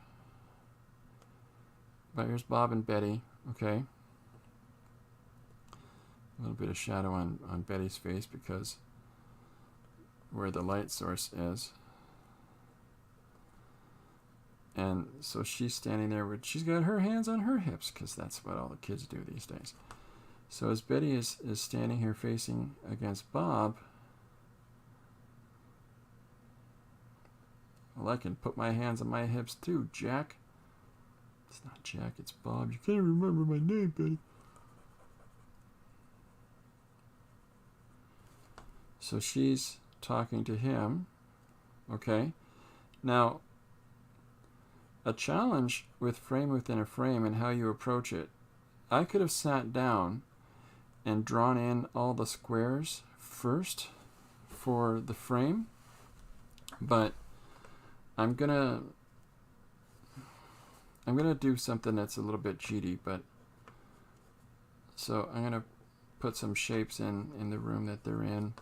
but here's Bob and Betty, okay. A little bit of shadow on Betty's face because where the light source is. And so she's standing there with, she's got her hands on her hips because that's what all the kids do these days. So as Betty is standing here facing against Bob, well, I can put my hands on my hips too, Jack. It's not Jack, it's Bob. You can't remember my name, Betty. So she's talking to him, okay? Now, a challenge with frame within a frame and how you approach it, I could have sat down and drawn in all the squares first for the frame, but I'm gonna do something that's a little bit cheaty, but so I'm gonna put some shapes in the room that they're in.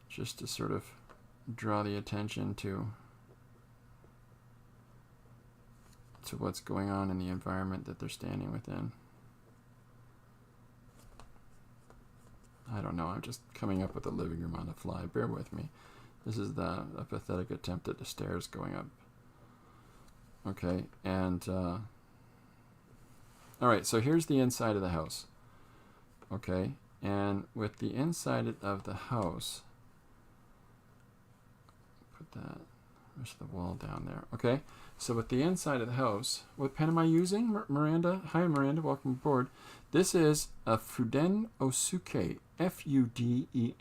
Just to sort of draw the attention to what's going on in the environment that they're standing within. I don't know, I'm just coming up with a living room on the fly. Bear with me. This is a pathetic attempt at the stairs going up. Okay, and all right, so here's the inside of the house. Okay, and with the inside of the house, put that, there's the wall down there. Okay, so with the inside of the house, what pen am I using? Miranda, hi Miranda, welcome aboard. This is a Fudenosuke, F-U-D-E-N-O-S-U-K-E.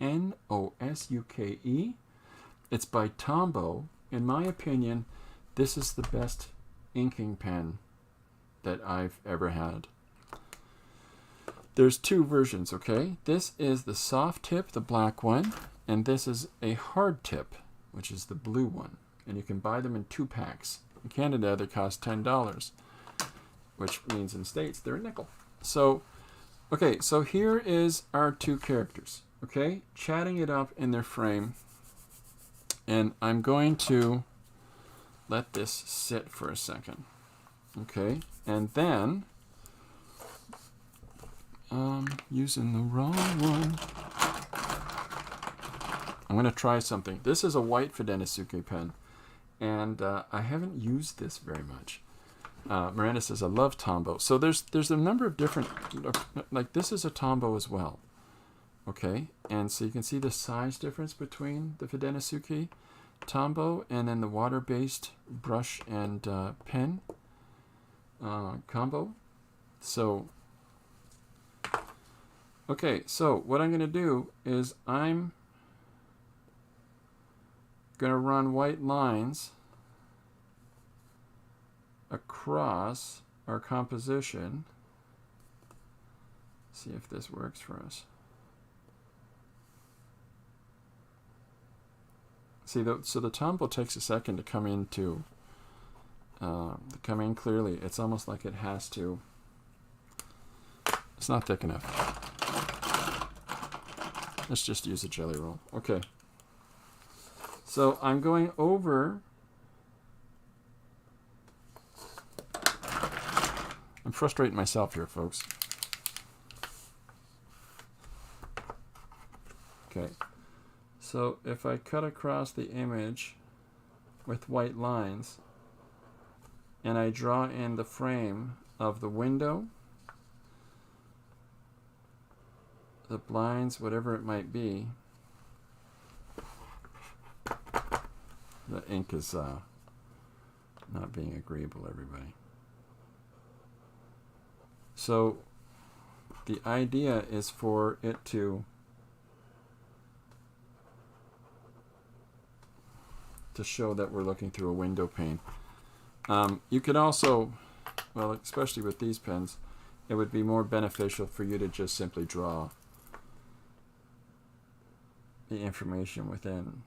It's by Tombow. In my opinion, this is the best inking pen that I've ever had. There's two versions, okay? This is the soft tip, the black one, and this is a hard tip, which is the blue one. And you can buy them in 2 packs. In Canada, they cost $10, which means in States they're a nickel. So, okay, so here is our 2 characters, okay? Chatting it up in their frame. And I'm going to let this sit for a second, okay? And then, using the wrong one, I'm going to try something. This is a white Fudenosuke pen, and I haven't used this very much. Miranda says, I love Tombow. So there's a number of different, like this is a Tombow as well. Okay, and so you can see the size difference between the Fudenosuke Tombow and then the water-based brush and pen combo. So, okay, so what I'm going to do is I'm going to run white lines across our composition. See if this works for us. See, so the Tombow takes a second to come in clearly. It's almost like it has to. It's not thick enough. Let's just use a jelly roll. Okay. So I'm going over. I'm frustrating myself here, folks. Okay. So if I cut across the image with white lines and I draw in the frame of the window, the blinds, whatever it might be, the ink is not being agreeable, everybody. So the idea is for it to show that we're looking through a window pane. You could also, well, especially with these pens, it would be more beneficial for you to just simply draw the information within.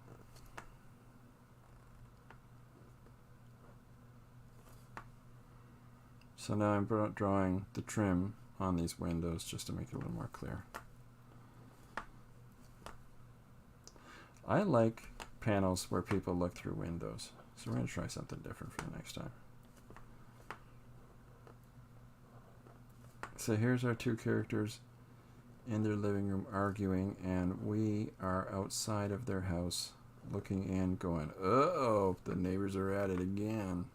So now I'm drawing the trim on these windows just to make it a little more clear. I like panels where people look through windows. So we're going to try something different for the next time. So here's our 2 characters in their living room arguing, and we are outside of their house looking in going, uh-oh, the neighbors are at it again.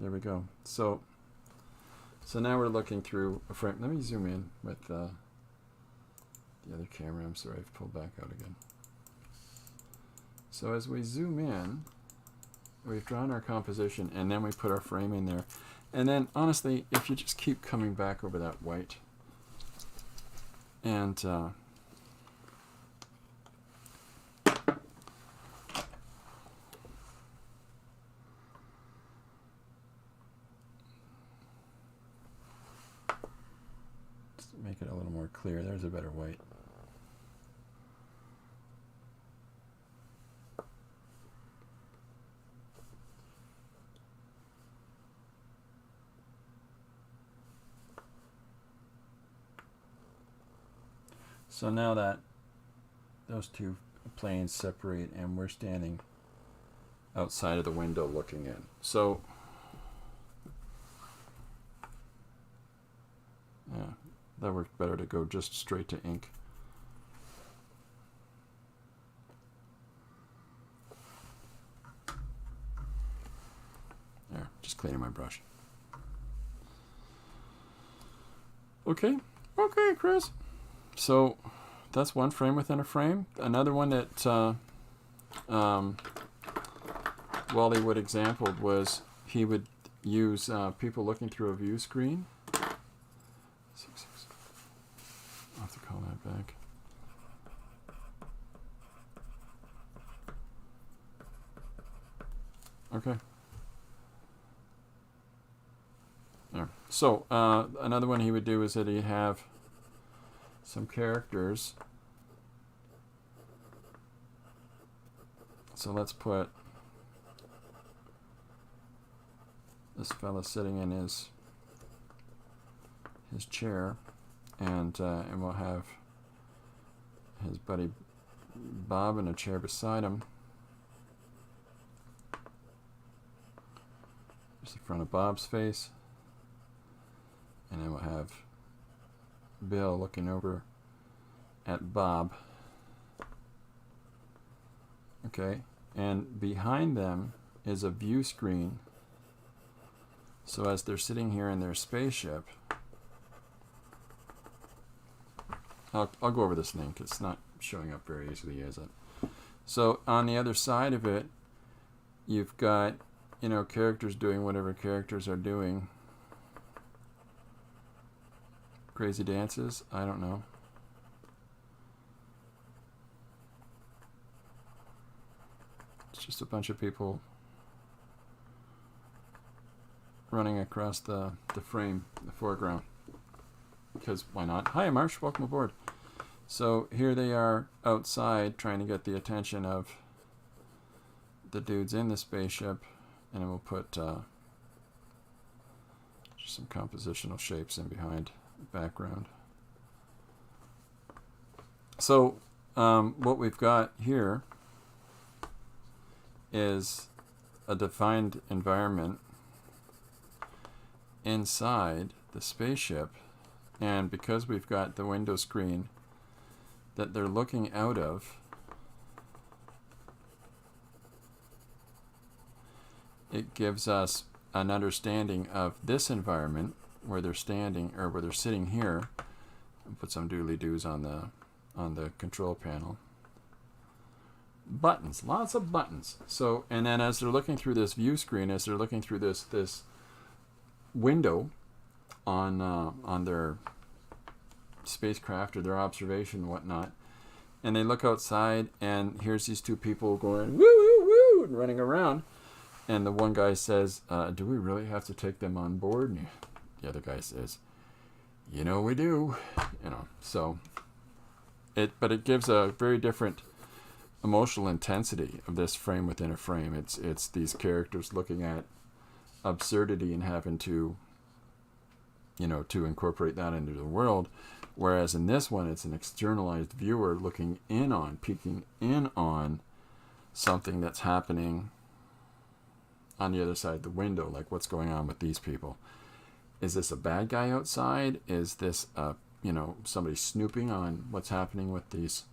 There we go. So now we're looking through a frame. Let me zoom in with the other camera. I'm sorry, I've pulled back out again. So as we zoom in, we've drawn our composition, and then we put our frame in there. And then, honestly, if you just keep coming back over that white, and make it a little more clear. There's a better white. So now that those two planes separate and we're standing outside of the window looking in. So yeah, that worked better to go just straight to ink. There, just cleaning my brush. Okay, Chris. So that's one frame within a frame. Another one that Wally would exampled was he would use people looking through a view screen. I'll have to call that back. Okay. There. So another one he would do is that he'd have some characters. So let's put this fella sitting in his chair, and we'll have his buddy Bob in a chair beside him. There's the front of Bob's face, and then we'll have Bill looking over at Bob. Okay, and behind them is a view screen. So as they're sitting here in their spaceship, I'll go over this link. It's not showing up very easily, is it? So on the other side of it, you've got, characters doing whatever characters are doing. Crazy dances? I don't know. It's just a bunch of people running across the frame, the foreground. Because why not? Hi, Marsh. Welcome aboard. So here they are outside trying to get the attention of the dudes in the spaceship. And then we'll put just some compositional shapes in behind the background. So what we've got here is a defined environment inside the spaceship, and because we've got the window screen that they're looking out of, it gives us an understanding of this environment where they're standing, or where they're sitting here. I'll put some doodly-doos on the control panel. Buttons, lots of buttons. So, and then as they're looking through this view screen, as they're looking through this window on their spacecraft or their observation and whatnot, and they look outside, and here's these two people going woo woo woo and running around, and the one guy says, do we really have to take them on board? And the other guy says, we do. So but it gives a very different emotional intensity of this frame within a frame. It's these characters looking at absurdity and having to to incorporate that into the world, whereas in this one it's an externalized viewer looking in on, peeking in on something that's happening on the other side of the window, like what's going on with these people. Is this a bad guy outside? Is this somebody snooping on what's happening with these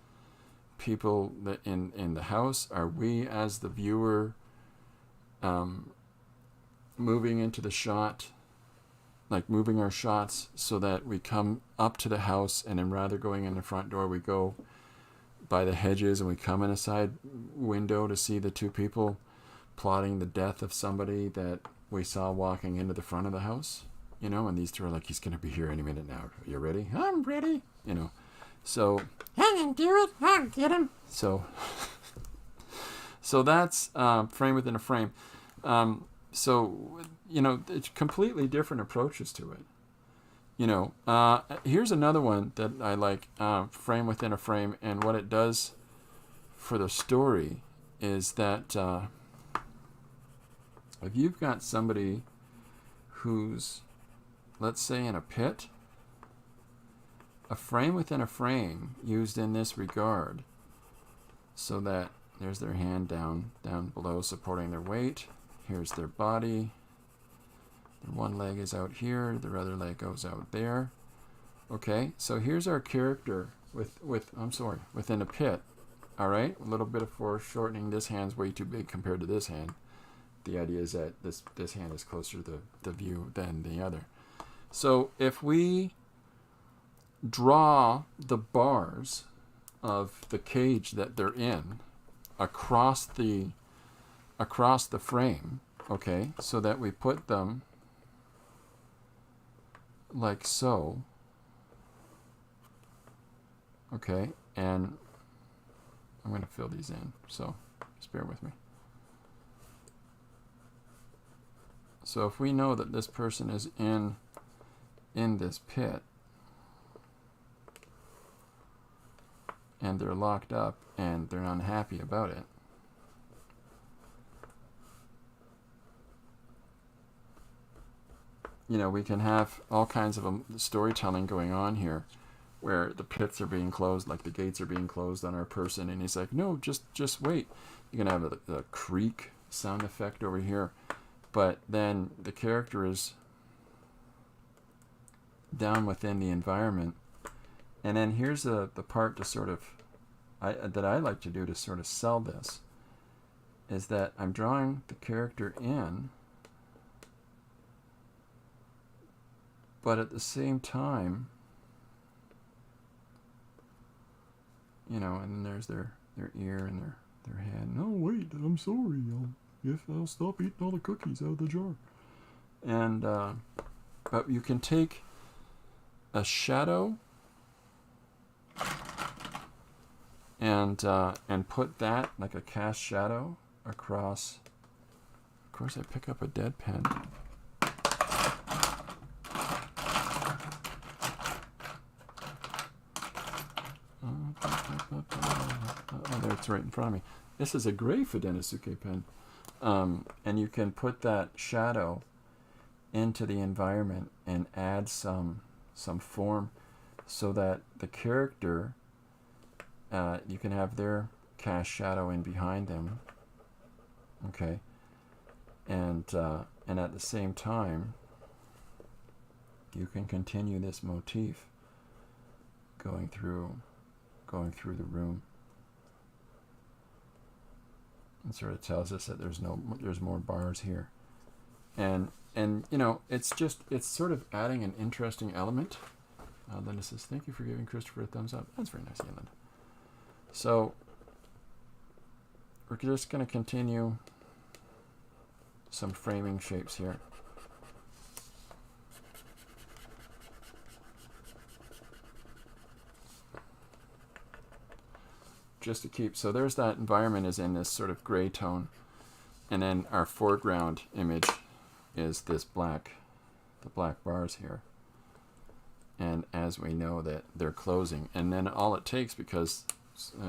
people that in the house? Are we as the viewer moving into the shot, like moving our shots so that we come up to the house, and then rather going in the front door, we go by the hedges and we come in a side window to see the two people plotting the death of somebody that we saw walking into the front of the house, and these two are like, he's going to be here any minute now. Are you ready? I'm ready. So I'm going to do it. I'll get him. So that's frame within a frame. So, it's completely different approaches to it. Here's another one that I like, frame within a frame, and what it does for the story is that if you've got somebody who's, let's say, in a pit, a frame within a frame used in this regard, so that there's their hand down below supporting their weight. Here's their body. Their one leg is out here. Their other leg goes out there. Okay, so here's our character within a pit. All right, a little bit of foreshortening. This hand's way too big compared to this hand. The idea is that this hand is closer to the view than the other. So if we draw the bars of the cage that they're in across the frame, okay, so that we put them like so, okay, and I'm going to fill these in, so just bear with me. So if we know that this person is in this pit and they're locked up and they're unhappy about it, you know, we can have all kinds of storytelling going on here, where the pits are being closed, like the gates are being closed on our person, and he's like, no, just wait. You can have a creak sound effect over here, but then the character is down within the environment. And then here's the part to sort of that I like to do to sort of sell this, is that I'm drawing the character in, but at the same time, you know, and then there's their ear and their head. No, wait, I'm sorry. I'll stop eating all the cookies out of the jar. And but you can take a shadow and put that like a cast shadow across. Of course, I pick up a dead pen. Oh, there, it's right in front of me. This is a gray Fudenosuke pen. And you can put that shadow into the environment and add some form, so that the character, you can have their cast shadow in behind them. Okay. And at the same time, you can continue this motif going through the room. It sort of tells us that there's more bars here, and you know, it's sort of adding an interesting element. Linda says, thank you for giving Christopher a thumbs up. That's very nice of you, Linda. So we're just going to continue some framing shapes here. Just to keep, so there's that environment is in this sort of gray tone, and then our foreground image is this the black bars here. And as we know that they're closing, and then all it takes, because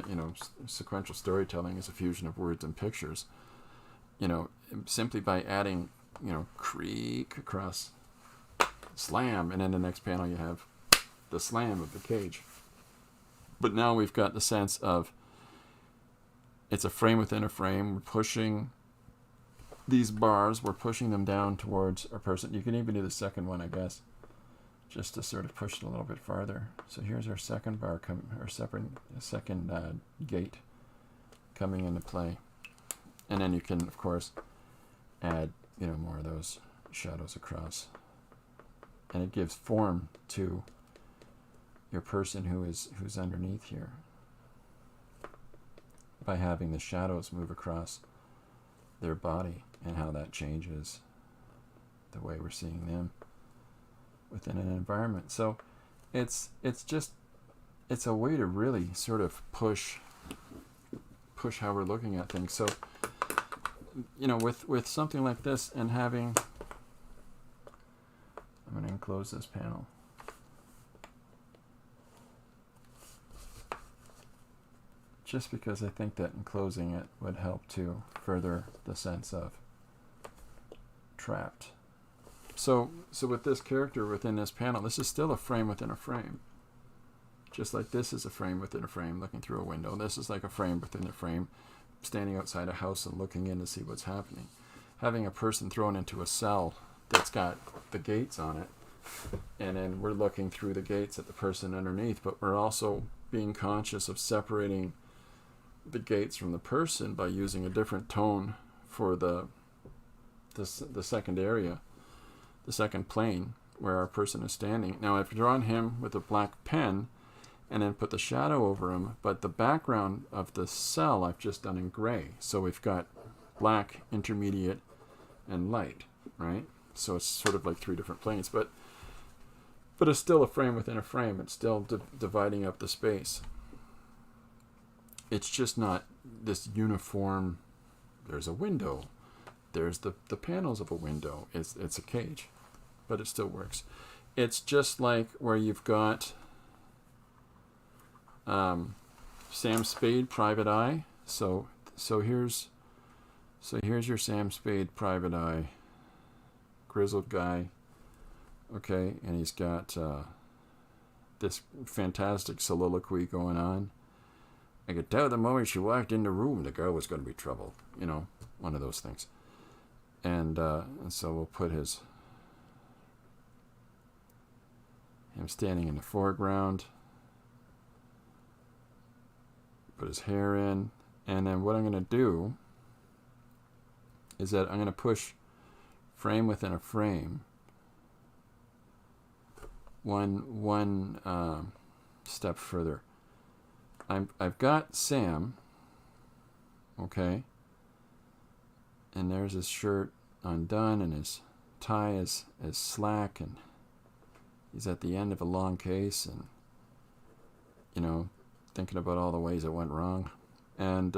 you know, sequential storytelling is a fusion of words and pictures, you know, simply by adding, you know, creak across, slam, and in the next panel you have the slam of the cage. But now we've got the sense of it's a frame within a frame. We're pushing these bars, we're pushing them down towards a person. You can even do the second one, I guess, just to sort of push it a little bit farther. So here's our second bar, second gate coming into play. And then you can, of course, add, you know, more of those shadows across. And it gives form to your person who's underneath here, by having the shadows move across their body, and how that changes the way we're seeing them within an environment. So it's a way to really sort of push how we're looking at things. So, you know, with something like this, and having, I'm going to enclose this panel. Just because I think that enclosing it would help to further the sense of trapped. So with this character within this panel, this is still a frame within a frame. Just like this is a frame within a frame looking through a window. This is like a frame within a frame standing outside a house and looking in to see what's happening. Having a person thrown into a cell that's got the gates on it, and then we're looking through the gates at the person underneath, but we're also being conscious of separating the gates from the person by using a different tone for the second area, the second plane where our person is standing. Now I've drawn him with a black pen and then put the shadow over him, but the background of the cell I've just done in gray. So we've got black, intermediate, and light, right? So it's sort of like three different planes, but it's still a frame within a frame. It's still dividing up the space. It's just not this uniform, there's a window, there's the panels of a window. It's a cage, but it still works. It's just like where you've got Sam Spade, Private Eye. So here's your Sam Spade, Private Eye, grizzled guy. Okay, and he's got this fantastic soliloquy going on. I could tell the moment she walked in the room, the girl was going to be trouble. You know, one of those things. And so we'll put him standing in the foreground. Put his hair in. And then what I'm going to do is that I'm going to push frame within a frame one step further. I've got Sam, okay, and there's his shirt undone and his tie is slack, and he's at the end of a long case, and you know, thinking about all the ways it went wrong. And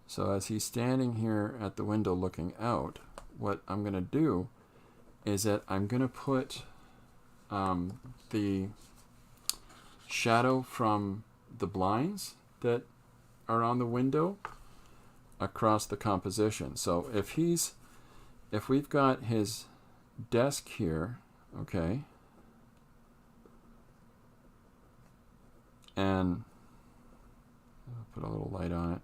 so as he's standing here at the window looking out, what I'm going to do is that I'm going to put the shadow from the blinds that are on the window across the composition. So if we've got his desk here, okay, and I'll put a little light on it.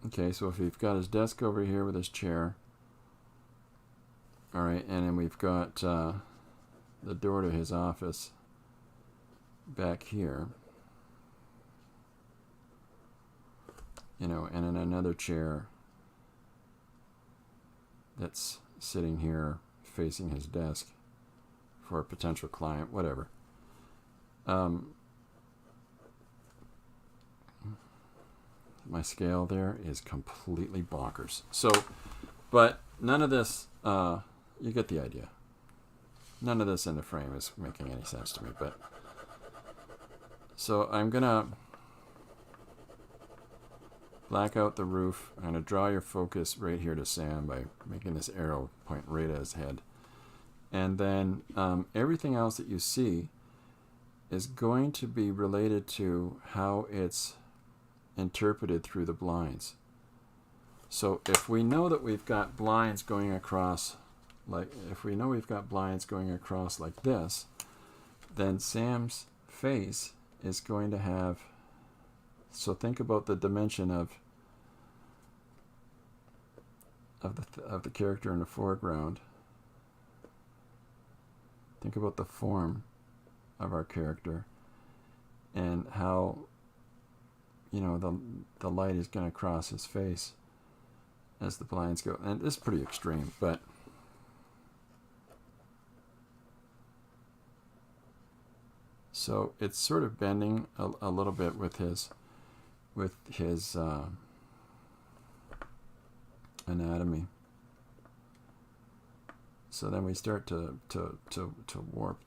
Okay, so if we've got his desk over here with his chair, all right, and then we've got the door to his office back here, you know, and then another chair that's sitting here facing his desk for a potential client, whatever. My scale there is completely bonkers. So, but none of this, you get the idea. None of this in the frame is making any sense to me, but so I'm gonna black out the roof. I'm gonna draw your focus right here to Sam by making this arrow point right at his head, and then everything else that you see is going to be related to how it's interpreted through the blinds. So if we know that we've got blinds going across, like this, then Sam's face is going to have, so think about the dimension of the character in the foreground. Think about the form of our character and how, you know, the light is going to cross his face as the blinds go. And this is pretty extreme, but so it's sort of bending a little bit with his anatomy. So then we start to warp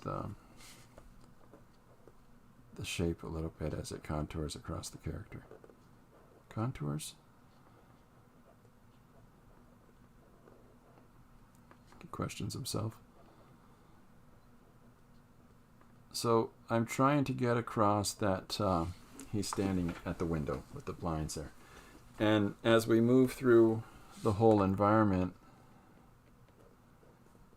the shape a little bit as it contours across the character. Contours? He questions himself. So I'm trying to get across that he's standing at the window with the blinds there. And as we move through the whole environment,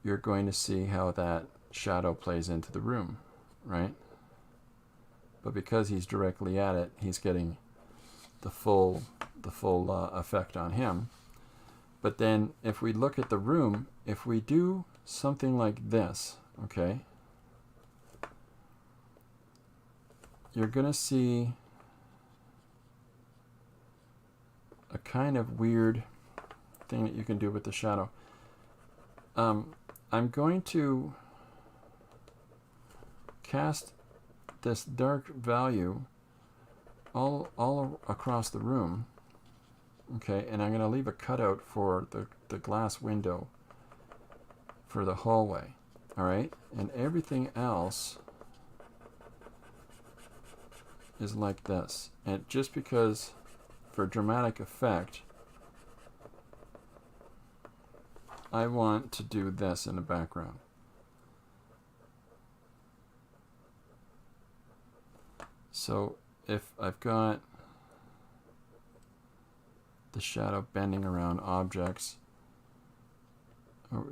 you're going to see how that shadow plays into the room, right? But because he's directly at it, he's getting the full effect on him. But then if we look at the room, if we do something like this, okay, you're going to see a kind of weird thing that you can do with the shadow. I'm going to cast this dark value all across the room, okay, and I'm going to leave a cutout for the glass window for the hallway, all right, and everything else is like this. And just because, for dramatic effect, I want to do this in the background. So if I've got the shadow bending around objects,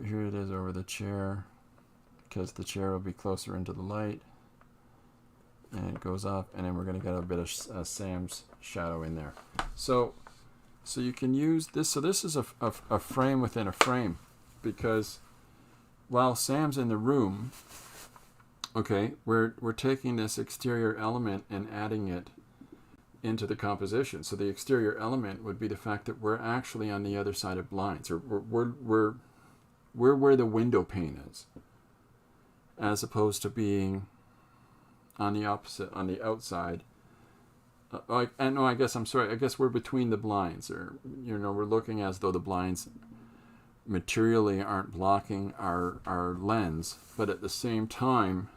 here it is over the chair, because the chair will be closer into the light, and it goes up, and then we're going to get a bit of Sam's shadow in there. So you can use this. So this is a frame within a frame, because while Sam's in the room, okay, we're taking this exterior element and adding it into the composition. So the exterior element would be the fact that we're actually on the other side of blinds, or we're where the window pane is, as opposed to being on the opposite, on the outside. I guess we're between the blinds, or we're looking as though the blinds materially aren't blocking our lens, but at the same time,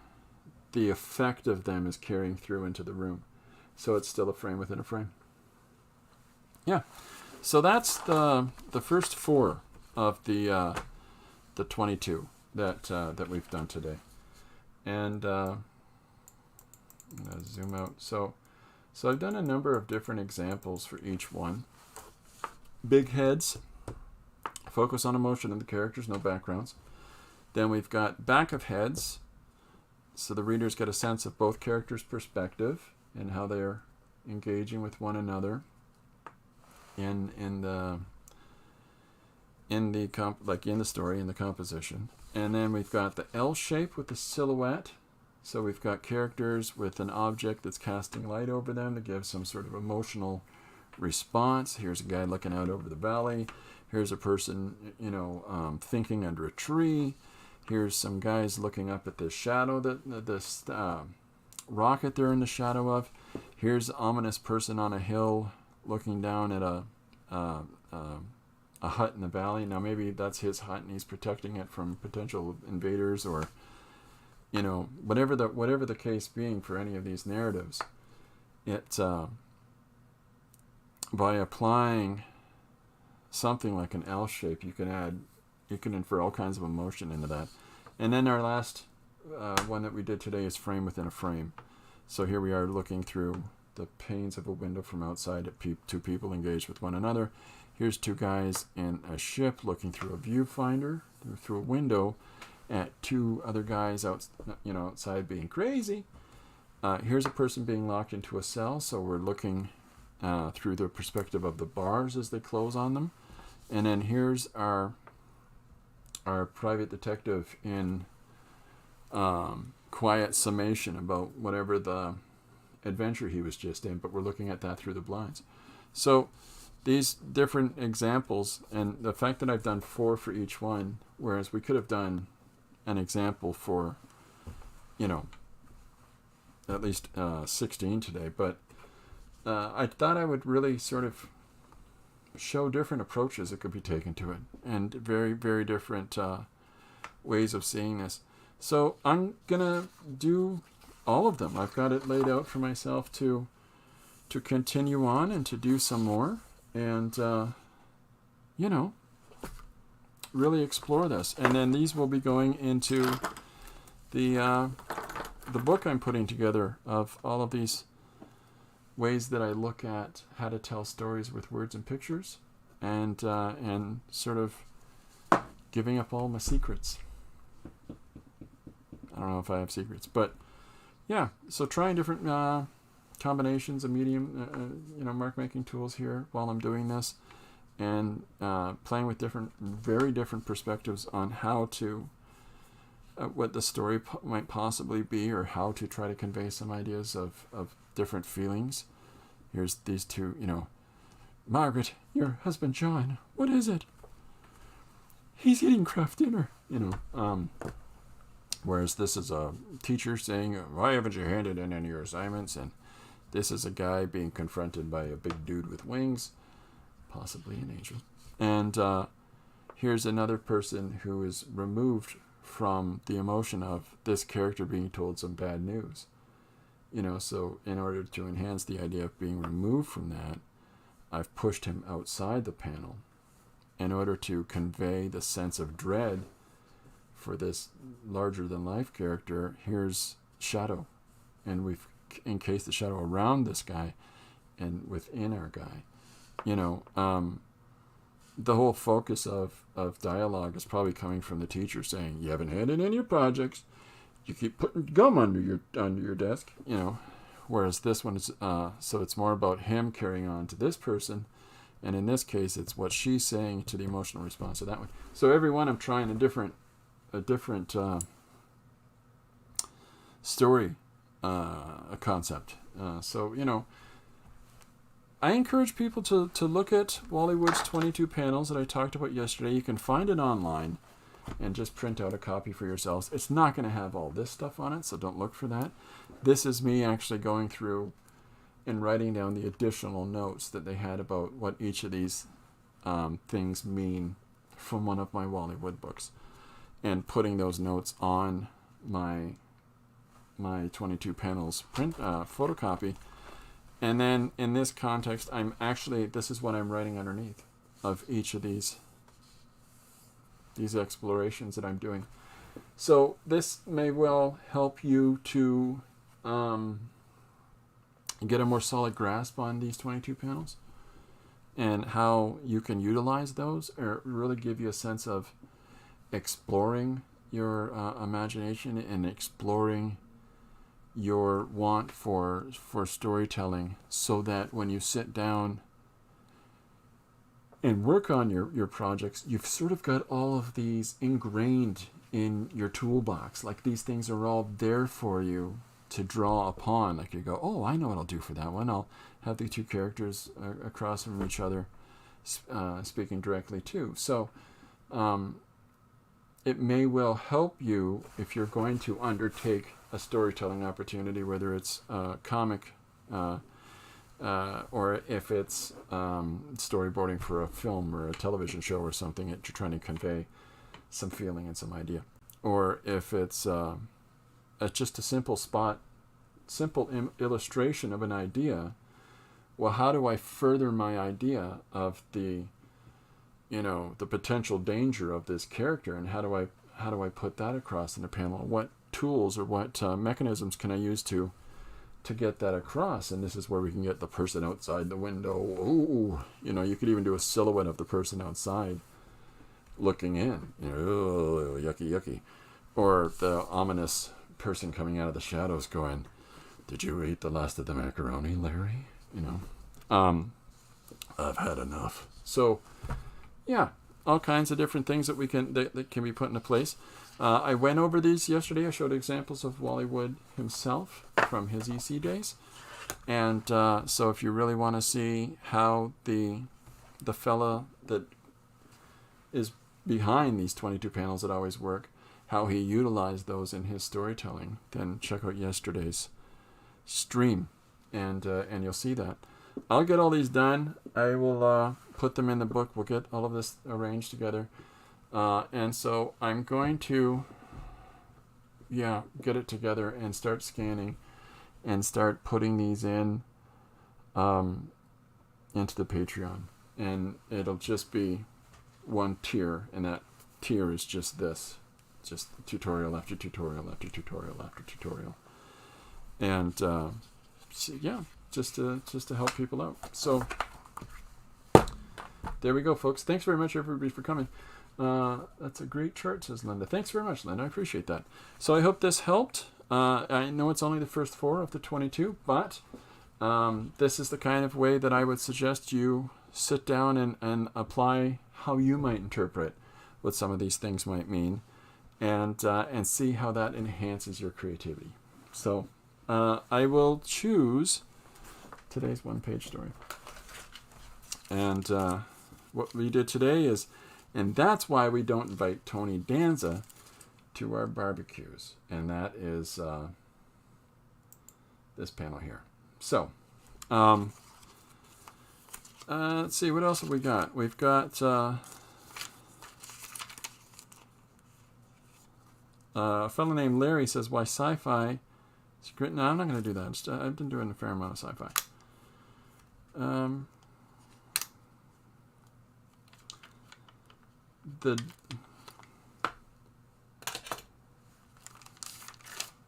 the effect of them is carrying through into the room. So it's still a frame within a frame. Yeah. So that's the first 4 of the 22 that we've done today. And I'm going to zoom out. So I've done a number of different examples for each one. Big heads, focus on emotion of the characters, no backgrounds. Then we've got back of heads, so the readers get a sense of both characters' perspective and how they're engaging with one another in the story, in the composition. And then we've got the L shape with the silhouette. So we've got characters with an object that's casting light over them to give some sort of emotional response. Here's a guy looking out over the valley. Here's a person, thinking under a tree. Here's some guys looking up at this shadow, this rocket they're in the shadow of. Here's an ominous person on a hill looking down at a hut in the valley. Now maybe that's his hut and he's protecting it from potential invaders, or whatever the case being for any of these narratives. It by applying something like an L shape, you can infer all kinds of emotion into that. And then our last one that we did today is frame within a frame. So here we are looking through the panes of a window from outside at two people engaged with one another. Here's 2 guys in a ship looking through a viewfinder, through a window, at 2 other guys outside being crazy. Here's a person being locked into a cell, so we're looking through the perspective of the bars as they close on them. And then here's our private detective in quiet summation about whatever the adventure he was just in, but we're looking at that through the blinds. So these different examples, and the fact that I've done 4 for each one, whereas we could have done an example for at least 16 today, but I thought I would really sort of show different approaches that could be taken to it, and very, very different ways of seeing this. So I'm gonna do all of them. I've got it laid out for myself to continue on and to do some more, and really explore this. And then these will be going into the book I'm putting together of all of these ways that I look at how to tell stories with words and pictures, and sort of giving up all my secrets. I don't know if I have secrets, but yeah. So trying different combinations of medium, mark making tools here while I'm doing this, and playing with very different perspectives on how to, what the story might possibly be, or how to try to convey some ideas of different feelings. Here's these two, Margaret, your husband John, what is it? He's eating craft dinner, whereas this is a teacher saying, why haven't you handed in any of your assignments? And this is a guy being confronted by a big dude with wings, possibly an angel. And here's another person who is removed from the emotion of this character being told some bad news. So in order to enhance the idea of being removed from that, I've pushed him outside the panel in order to convey the sense of dread for this larger-than-life character. Here's shadow, and we've encased the shadow around this guy and within our guy. The whole focus of dialogue is probably coming from the teacher saying, you haven't handed in your projects, you keep putting gum under your desk, whereas this one is, so it's more about him carrying on to this person, and in this case, it's what she's saying to the emotional response to that one. So every one I'm trying a different story concept. So, I encourage people to look at Wally Wood's 22 panels that I talked about yesterday. You can find it online and just print out a copy for yourselves. It's not going to have all this stuff on it, so don't look for that. This is me actually going through and writing down the additional notes that they had about what each of these things mean from one of my Wally Wood books, and putting those notes on my 22 panels print photocopy. And then in this context, this is what I'm writing underneath of each of these explorations that I'm doing. So this may well help you to get a more solid grasp on these 22 panels and how you can utilize those, or really give you a sense of exploring your imagination and exploring your want for storytelling, so that when you sit down and work on your projects, you've sort of got all of these ingrained in your toolbox. Like, these things are all there for you to draw upon. Like, you go, oh, I know what I'll do for that one. I'll have the two characters across from each other speaking directly too. So it may well help you if you're going to undertake a storytelling opportunity, whether it's comic or if it's storyboarding for a film or a television show or something that you're trying to convey some feeling and some idea, or if it's just a simple illustration of an idea. Well, how do I further my idea of the potential danger of this character, and how do I put that across in a panel? What tools or what mechanisms can I use to get that across? And this is where we can get the person outside the window. Ooh, you could even do a silhouette of the person outside looking in. Oh, yucky. Or the ominous person coming out of the shadows going, "Did you eat the last of the macaroni, Larry?" I've had enough. So, yeah, all kinds of different things that that can be put into place. I went over these yesterday. I showed examples of Wally Wood himself from his EC days. And so if you really want to see how the fella that is behind these 22 panels that always work, how he utilized those in his storytelling, then check out yesterday's stream, and you'll see that. I'll get all these done. I will put them in the book. We'll get all of this arranged together. And so I'm going to, get it together and start scanning and start putting these in into the Patreon. And it'll just be one tier, and that tier is just this. Just tutorial after tutorial after tutorial after tutorial. And just to help people out. So there we go, folks. Thanks very much, everybody, for coming. That's a great chart, says Linda. Thanks very much, Linda. I appreciate that. So I hope this helped. I know it's only the first 4 of the 22, but this is the kind of way that I would suggest you sit down and apply how you might interpret what some of these things might mean, and see how that enhances your creativity. So I will choose today's one-page story. And what we did today is, and that's why we don't invite Tony Danza to our barbecues. And that is this panel here. So, let's see, what else have we got? We've got a fellow named Larry says, why sci-fi? No, I'm not going to do that. I've been doing a fair amount of sci-fi.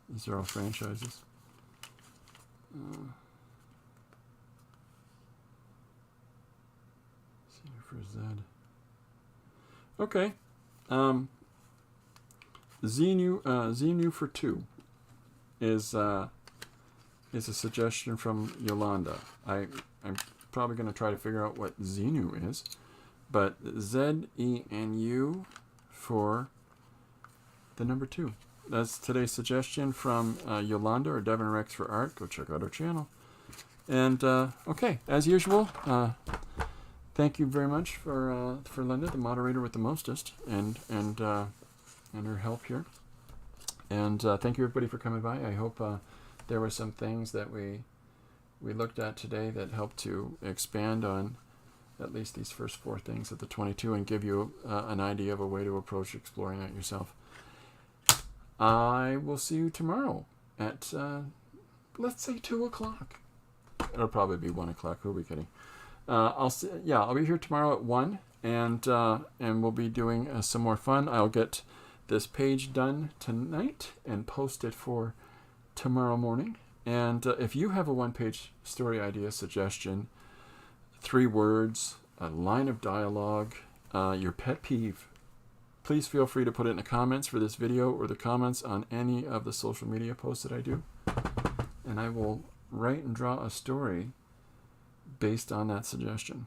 These are all franchises. For Z. Okay. Xenu for 2 is a suggestion from Yolanda. I'm probably going to try to figure out what Xenu is, but ZENU for the number 2. That's today's suggestion from Yolanda or Devin Rex for Art. Go check out our channel. And okay, as usual, thank you very much for Linda, the moderator with the mostest, and her help here. And thank you everybody for coming by. I hope there were some things that we looked at today that helped to expand on at least these first 4 things of the 22 and give you an idea of a way to approach exploring that yourself. I will see you tomorrow at let's say 2 o'clock. It'll probably be 1 o'clock. Who are we kidding? I'll be here tomorrow at 1, and we'll be doing some more fun. I'll get this page done tonight and post it for tomorrow morning. And if you have a one-page story idea, suggestion, 3 words, a line of dialogue, your pet peeve, please feel free to put it in the comments for this video or the comments on any of the social media posts that I do. And I will write and draw a story based on that suggestion.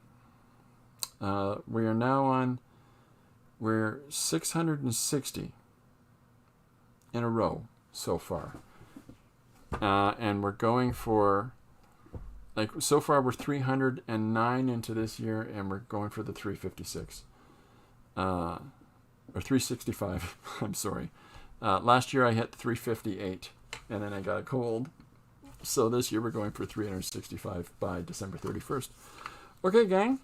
We are now we're 660 in a row so far. And we're going for, so far we're 309 into this year, and we're going for the 356. Or 365, I'm sorry. Last year I hit 358, and then I got a cold. So this year we're going for 365 by December 31st. Okay, gang.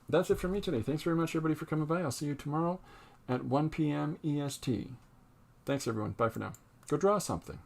That's it for me today. Thanks very much, everybody, for coming by. I'll see you tomorrow at 1 p.m. EST. Thanks, everyone. Bye for now. Go draw something.